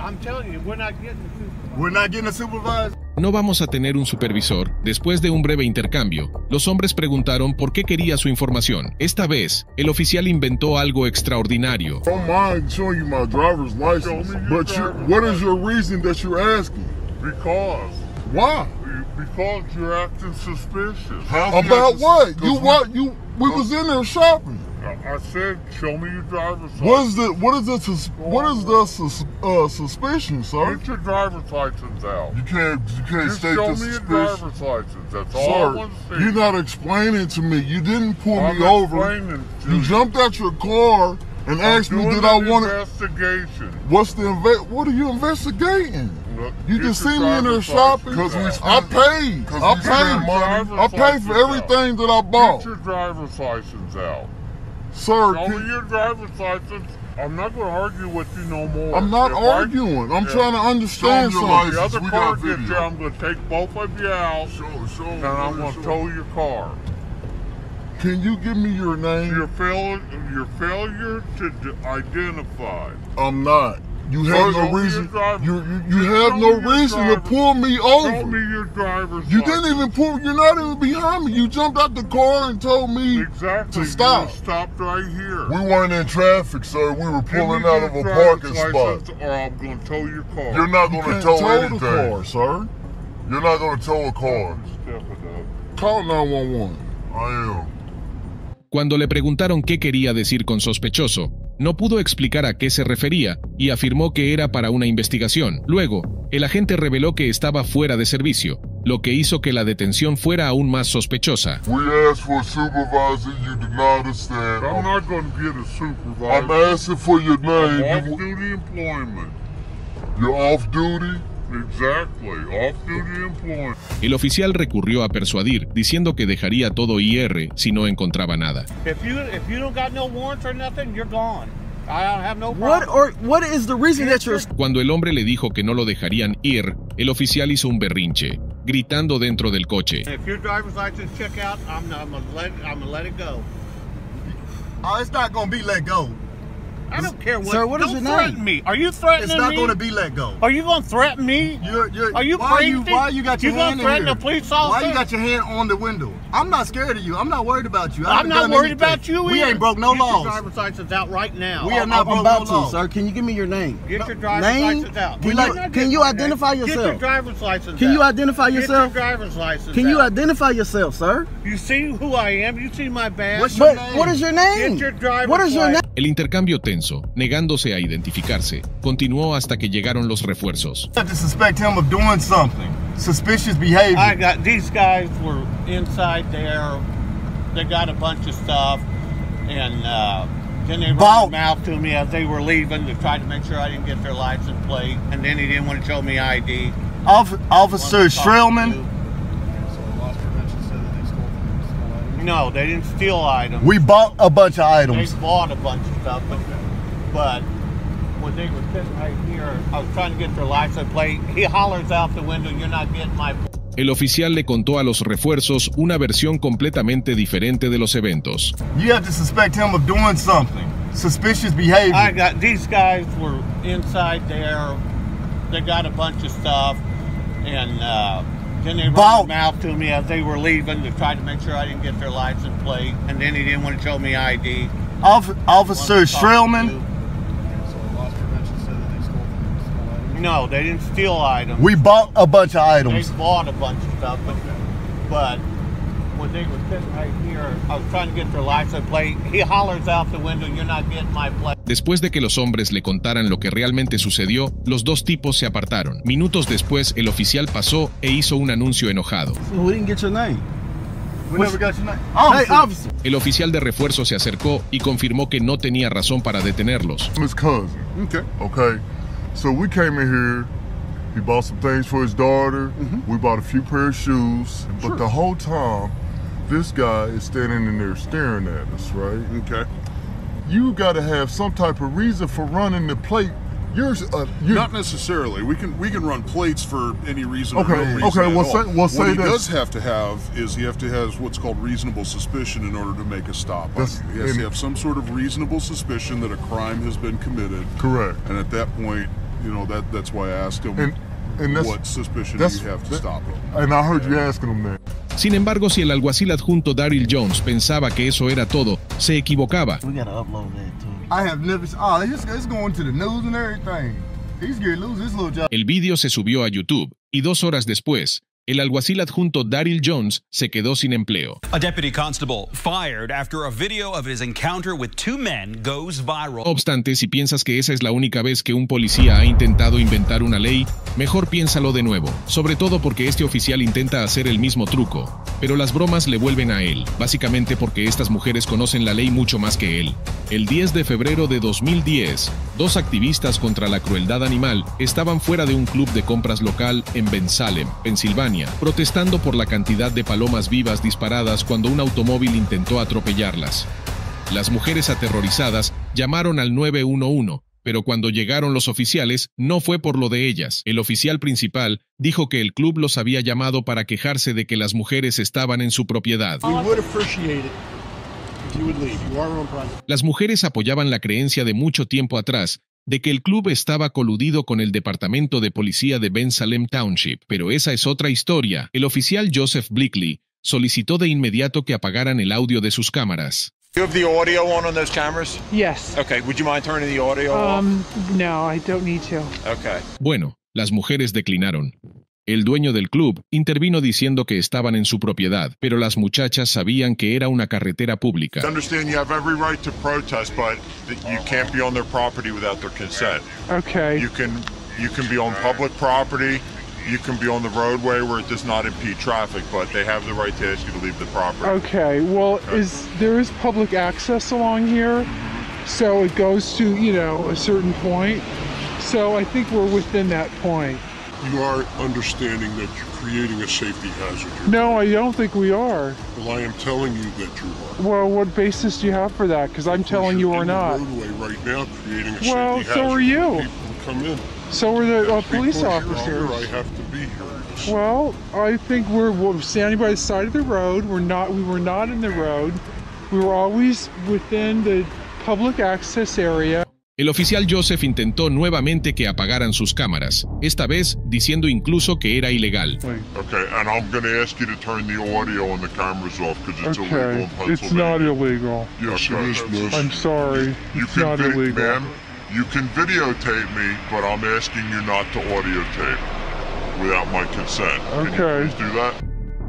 I'm telling you, we're not getting a supervisor. We're not getting a supervisor. No vamos a tener un supervisor. Después de un breve intercambio, los hombres preguntaron por qué quería su información. Esta vez, el oficial inventó algo extraordinario. I don't mind showing you my driver's license, but what is your reason that you're asking? Because. Why? Because you're acting suspicious. About what? We was in there shopping. I said, show me your driver's license. What is the suspicion, sir? Get your driver's license out. You can't state the suspicion. Show me your driver's license. That's all I want to see. You're not explaining to me. You didn't pull me over. You jumped out your car and asked me did I want to. Investigation. What are you investigating? You just see me in there shopping. I paid for everything that I bought. Get your driver's license out. Sir, show me your driver's license. I'm not going to argue with you no more. I'm not arguing. I'm trying to understand something. The other car gets you, I'm going to take both of you out, and I'm going to tow your car. Can you give me your name? Your failure to identify. I'm not. You have no reason. You have no reason to pull me over. Show me your driver's license. You didn't even pull. You're not even behind me. You jumped out the car and told me to stop. You stopped right here. We weren't in traffic, sir. We were pulling out of a parking spot. Or I'm going to tow your car. You're not going to tow anything. The car, sir. You're not going to tow a car. Call 911. I am. Cuando le preguntaron qué quería decir con sospechoso, no pudo explicar a qué se refería y afirmó que era para una investigación. Luego, el agente reveló que estaba fuera de servicio, lo que hizo que la detención fuera aún más sospechosa. We asked for a supervisor, you did not understand. I'm not going to get a supervisor. I'm asking for your name. Off-duty employment. You're off-duty? Exactly, off-duty employment. El oficial recurrió a persuadir, diciendo que dejaría todo IR si no encontraba nada. If you don't got no warrants or nothing, you're gone. I don't have no problem. What is the reason that you're... Cuando el hombre le dijo que no lo dejarían ir, el oficial hizo un berrinche, gritando dentro del coche. If your driver's license check out, I'm gonna let it go. Oh, it's not gonna be let go. I don't care what. Sir, what is your name? Don't threaten me. Are you threatening me? It's not going to be let go. Are you going to threaten me? Are you crazy? Why you got your hand in here? Threaten a police officer? Why you got your hand on the window? I'm not scared of you. I'm not worried about you. I'm not worried about you either. We ain't broke no laws. Get your driver's license out right now. We are not broke no laws. Sir, can you give me your name? Get your driver's license out. Can you identify yourself? Get your driver's license out. Can you identify yourself? Get your driver's license out. Can you identify yourself, sir? You see who I am? You see my badge? What's your name? What is your name? Get your driver's What is your name? El intercambio tenso, negándose a identificarse, continuó hasta que llegaron los refuerzos. I have to suspect him of doing something. Suspicious behavior. These guys were inside there. They got a bunch of stuff, and then they ran them out to me as they were leaving to try to make sure I didn't get their license plate, and then he didn't want to show me ID. Officer Strelman. No, they didn't steal items. We bought a bunch of items. They bought a bunch of stuff, but when they were sitting right here, I was trying to get their license plate. He hollers out the window, "You're not getting my plate." El oficial le contó a los refuerzos una versión completamente diferente de los eventos. You have to suspect him of doing something. Suspicious behavior. These guys were inside there. They got a bunch of stuff, and then they ran them out to me as they were leaving to try to make sure I didn't get their license plate, and then he didn't want to show me ID. Officer Strelman. No, they didn't steal items. We bought a bunch of items. They bought a bunch of stuff, but when they were sitting right here, I was trying to get their license plate. He hollers out the window, "You're not getting my plate." Después de que los hombres le contaran lo que realmente sucedió, los dos tipos se apartaron. Minutos después, el oficial pasó e hizo un anuncio enojado. We didn't get your name. We never got your name. Hey, officer. El oficial de refuerzo se acercó y confirmó que no tenía razón para detenerlos. His cousin. Okay. So we came in here. He bought some things for his daughter. We bought a few pair of shoes. But the whole time, this guy is standing in there staring at us, right? Okay. You got to have some type of reason for running the plate. Not necessarily. We can run plates for any reason or no reason Okay. at all. What he does have to have is he have to have what's called reasonable suspicion in order to make a stop. He has to have some sort of reasonable suspicion that a crime has been committed. Correct. And at that point, that's why I asked him what suspicion do you have to stop him. And I heard you asking him that. Sin embargo, si el alguacil adjunto Daryl Jones pensaba que eso era todo, se equivocaba. We gotta upload that too. I have never. It's going to the news and everything. He's gonna lose his little job. El vídeo se subió a YouTube y 2 horas después, el alguacil adjunto Daryl Jones se quedó sin empleo. A deputy constable fired after a video of his encounter with 2 men goes viral. No obstante, si piensas que esa es la única vez que un policía ha intentado inventar una ley, mejor piénsalo de nuevo, sobre todo porque este oficial intenta hacer el mismo truco, pero las bromas le vuelven a él, básicamente porque estas mujeres conocen la ley mucho más que él. El 10 de febrero de 2010, 2 activistas contra la crueldad animal estaban fuera de un club de compras local en Bensalem, Pensilvania, protestando por la cantidad de palomas vivas disparadas cuando un automóvil intentó atropellarlas. Las mujeres aterrorizadas llamaron al 911, pero cuando llegaron los oficiales no fue por lo de ellas. El oficial principal dijo que el club los había llamado para quejarse de que las mujeres estaban en su propiedad. Las mujeres apoyaban la creencia de mucho tiempo atrás de que el club estaba coludido con el departamento de policía de Bensalem Township, pero esa es otra historia. El oficial Joseph Blickley solicitó de inmediato que apagaran el audio de sus cámaras. You have the audio on those cameras? Yes. Okay, would you mind turning the audio off? No, I don't need to. Okay. Bueno, las mujeres declinaron. El dueño del club intervino diciendo que estaban en su propiedad, pero las muchachas sabían que era una carretera pública. I understand you have every right to protest, but you can't be on their property without their consent. Okay. You can be on public property. You can be on the roadway where it does not impede traffic, but they have the right to ask you to leave the property. Okay. Well, there is public access along here, so it goes to, a certain point. So I think we're within that point. You are understanding that you're creating a safety hazard here. No, I don't think we are. Well, I am telling you that you are. Well, what basis do you have for that? Because I'm telling you we're not. You're in the roadway right now creating a safety well, hazard. so are you. People come in. So are the police officers. You're here, I have to be here. Well, I think we're standing by the side of the road. We were not in the road. We were always within the public access area. El oficial Joseph intentó nuevamente que apagaran sus cámaras, esta vez diciendo incluso que era ilegal. Okay, and I'm going to ask you to turn the audio and the cameras off because it's illegal in Pennsylvania. It's not illegal. Yes, it is, miss. I'm sorry. It's not illegal. Ma'am, you can videotape me, but I'm asking you not to audio tape without my consent. Okay. Can you please do that?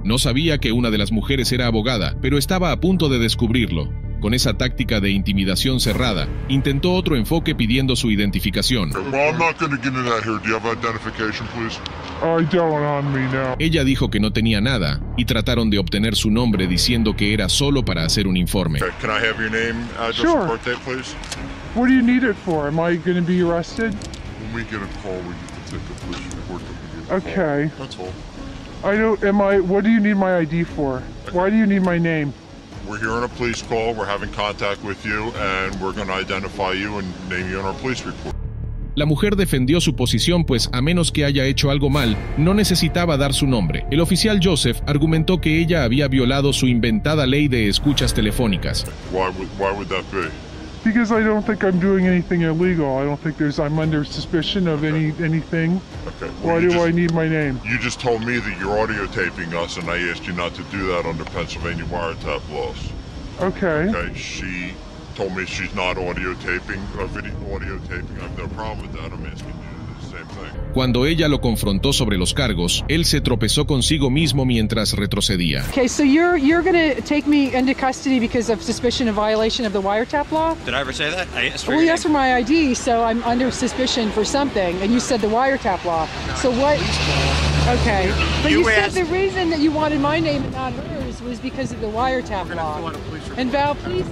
No sabía que una de las mujeres era abogada, pero estaba a punto de descubrirlo. Con esa táctica de intimidación cerrada, intentó otro enfoque pidiendo su identificación. Well, I'm not going to get into that here. Do you have identification, please? I don't on me now. Ella dijo que no tenía nada y trataron de obtener su nombre diciendo que era solo para hacer un informe. Okay, can I have your name, address, Sure. and birthday, please? What do you need it for? Am I going to be arrested? When we get a call, we need to take a police report. Okay. That's all. What do you need my ID for? Why do you need my name? We're hearing a police call, we're having contact with you, and we're going to identify you and name you on our police report. La mujer defendió su posición, pues a menos que haya hecho algo mal, no necesitaba dar su nombre. El oficial Joseph argumentó que ella había violado su inventada ley de escuchas telefónicas. Why would that be? Because I don't think I'm doing anything illegal. I don't think I'm under suspicion of anything. Okay. Why do I need my name? You just told me that you're audio taping us, and I asked you not to do that under Pennsylvania wiretap laws. Okay. Okay. She told me she's not audio taping, audio taping. I have no problem with that. I'm asking you to do the same thing. Cuando ella lo confrontó sobre los cargos, él se tropezó consigo mismo mientras retrocedía. Okay, so you're going to take me into custody because of suspicion of violation of the wiretap law? Did I ever say that? I asked for Well, your you asked for my ID, so I'm under suspicion for something, and you said the wiretap law. So what? Okay, but you said the reason that you wanted my name and not hers was because of the wiretap law. And Val, please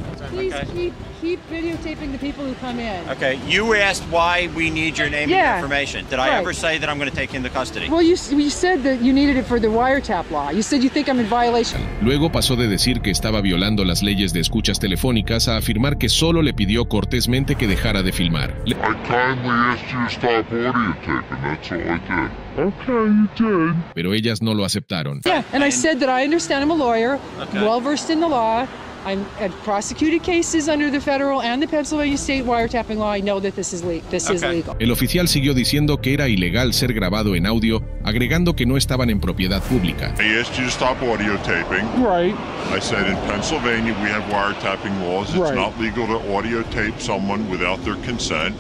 keep videotaping the people who come in. Okay, you asked why we need your name and information. Did I ever say that I'm going to take you into custody? Well, you said that you needed it for the wiretap law. You said you think I'm in violation. Luego pasó de decir que estaba violando las leyes de escuchas telefónicas a afirmar que solo le pidió cortésmente que dejara de filmar. I kindly asked you to stop audio taping. That's all I did. Okay, you did. Pero ellas no lo aceptaron. Yeah, and I said that I understand I'm a lawyer, well versed in the law. I've prosecuted cases under the federal and the Pennsylvania state wiretapping law. I know that this is legal. El oficial siguió diciendo que era ilegal ser grabado en audio, agregando que no estaban en propiedad pública. I asked you to stop audio taping. Right. I said in Pennsylvania we have wiretapping laws. It's not legal to audio tape someone without their consent.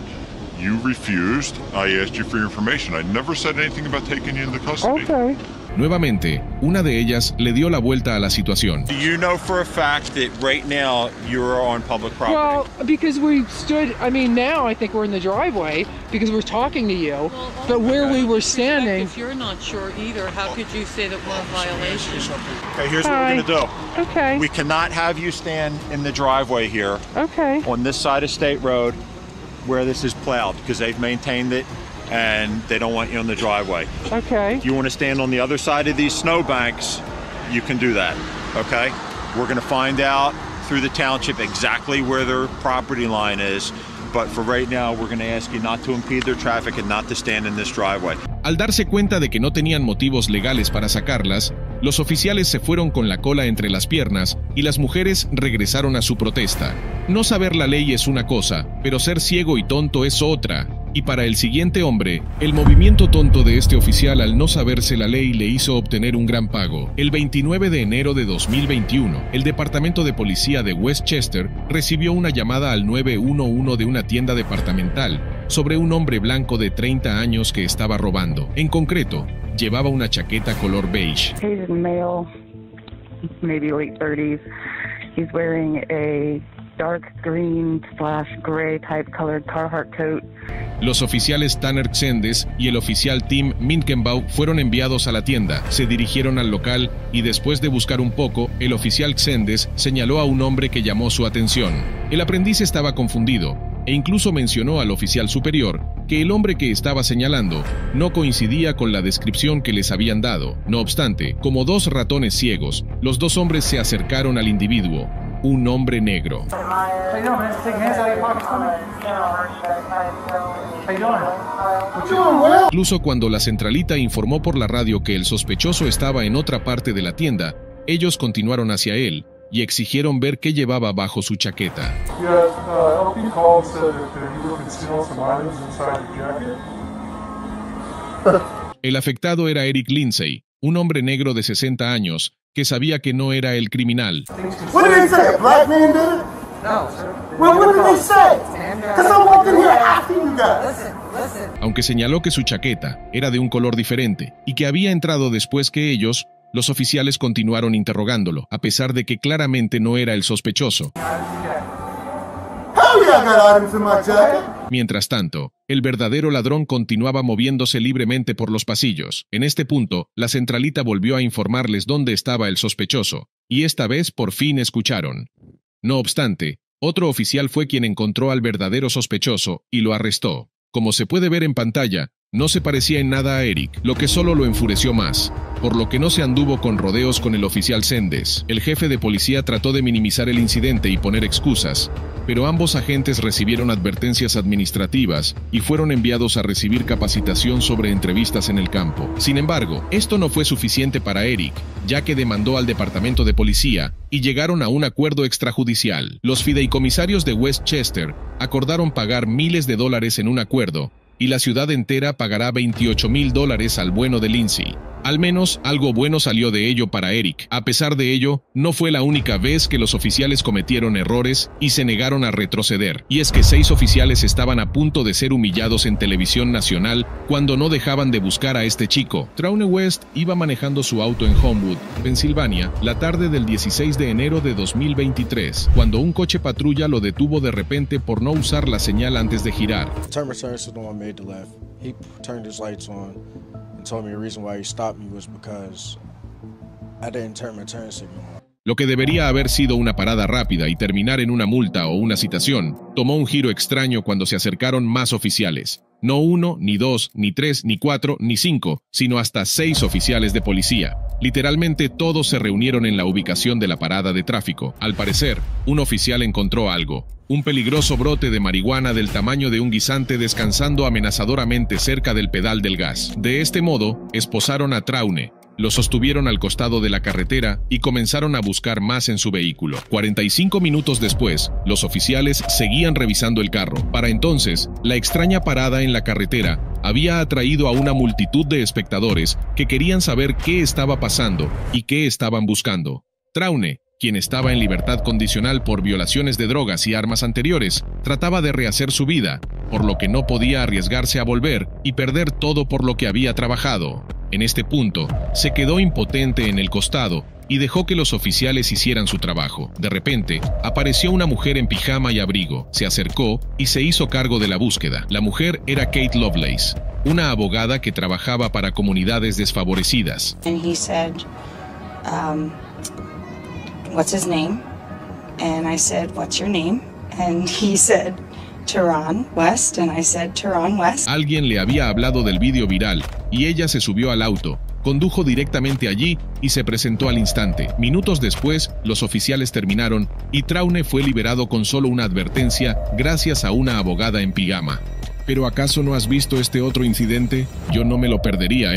You refused. I asked you for your information. I never said anything about taking you into custody. Okay. Nuevamente, una de ellas le dio la vuelta a la situación. Do you know for a fact that right now you're on public property? Well, because we stood, now I think we're in the driveway because we're talking to you, but where we were standing... If you're not sure either, how could you say that we're in violation? Okay, here's what we're going to do. Okay. We cannot have you stand in the driveway here. Okay. On this side of State Road where this is plowed because they've maintained it and they don't want you on the driveway. Okay. If you want to stand on the other side of these snowbanks, you can do that, okay? We're going to find out through the township exactly where their property line is, but for right now, we're going to ask you not to impede their traffic and not to stand in this driveway. Al darse cuenta de que no tenían motivos legales para sacarlas, los oficiales se fueron con la cola entre las piernas y las mujeres regresaron a su protesta. No saber la ley es una cosa, pero ser ciego y tonto es otra. Y para el siguiente hombre, el movimiento tonto de este oficial al no saberse la ley le hizo obtener un gran pago. El 29 de enero de 2021, el Departamento de Policía de Westchester recibió una llamada al 911 de una tienda departamental sobre un hombre blanco de 30 años que estaba robando. En concreto, llevaba una chaqueta color beige. He's male, maybe late 30s. He's wearing a dark green/gray type colored Carhartt coat. Los oficiales Tanner Xendes y el oficial Tim Minkenbau fueron enviados a la tienda, se dirigieron al local y después de buscar un poco, el oficial Xendes señaló a un hombre que llamó su atención. El aprendiz estaba confundido e incluso mencionó al oficial superior que el hombre que estaba señalando no coincidía con la descripción que les habían dado. No obstante, como dos ratones ciegos, los dos hombres se acercaron al individuo, un hombre negro. Incluso cuando la centralita informó por la radio que el sospechoso estaba en otra parte de la tienda, ellos continuaron hacia él y exigieron ver qué llevaba bajo su chaqueta. LP call said that El afectado era Eric Lindsay, un hombre negro de 60 años que sabía que no era el criminal. What did they say? A black man did it? No, sir. Well, what did they say? Because I walked in here after you guys. Listen. Aunque señaló que su chaqueta era de un color diferente y que había entrado después que ellos, los oficiales continuaron interrogándolo, a pesar de que claramente no era el sospechoso. Mientras tanto, el verdadero ladrón continuaba moviéndose libremente por los pasillos. En este punto, la centralita volvió a informarles dónde estaba el sospechoso, y esta vez por fin escucharon. No obstante, otro oficial fue quien encontró al verdadero sospechoso y lo arrestó. Como se puede ver en pantalla, no se parecía en nada a Eric, lo que solo lo enfureció más, por lo que no se anduvo con rodeos con el oficial Sendes. El jefe de policía trató de minimizar el incidente y poner excusas, pero ambos agentes recibieron advertencias administrativas y fueron enviados a recibir capacitación sobre entrevistas en el campo. Sin embargo, esto no fue suficiente para Eric, ya que demandó al departamento de policía y llegaron a un acuerdo extrajudicial. Los fideicomisarios de Westchester acordaron pagar miles de dólares en un acuerdo, y la ciudad entera pagará $28,000 al bueno de Lindsay. Al menos algo bueno salió de ello para Eric. A pesar de ello, no fue la única vez que los oficiales cometieron errores y se negaron a retroceder. Y es que 6 oficiales estaban a punto de ser humillados en televisión nacional cuando no dejaban de buscar a este chico. Traune West iba manejando su auto en Homewood, Pensilvania, la tarde del 16 de enero de 2023, cuando un coche patrulla lo detuvo de repente por no usar la señal antes de girar. Told me the reason why he stopped me was because I didn't turn my turn signal on. Lo que debería haber sido una parada rápida y terminar en una multa o una citación, tomó un giro extraño cuando se acercaron más oficiales. No 1, ni 2, ni 3, ni 4, ni 5, sino hasta 6 oficiales de policía. Literalmente todos se reunieron en la ubicación de la parada de tráfico. Al parecer, un oficial encontró algo. Un peligroso brote de marihuana del tamaño de un guisante descansando amenazadoramente cerca del pedal del gas. De este modo, esposaron a Traune, lo sostuvieron al costado de la carretera y comenzaron a buscar más en su vehículo. 45 minutos después, los oficiales seguían revisando el carro. Para entonces, la extraña parada en la carretera había atraído a una multitud de espectadores que querían saber qué estaba pasando y qué estaban buscando. Traune, quien estaba en libertad condicional por violaciones de drogas y armas anteriores, trataba de rehacer su vida, por lo que no podía arriesgarse a volver y perder todo por lo que había trabajado. En este punto, se quedó impotente en el costado y dejó que los oficiales hicieran su trabajo. De repente, apareció una mujer en pijama y abrigo, se acercó y se hizo cargo de la búsqueda. La mujer era Kate Lovelace, una abogada que trabajaba para comunidades desfavorecidas. And he said, what's his name? And I said, what's your name? And he said, Teron West. And I said, Teron West. Alguien le había hablado del vídeo viral y ella se subió al auto, condujo directamente allí y se presentó al instante. Minutos después, los oficiales terminaron y Traune fue liberado con solo una advertencia gracias a una abogada en pijama. ¿Pero acaso no has visto este otro incidente? Yo no me lo perdería,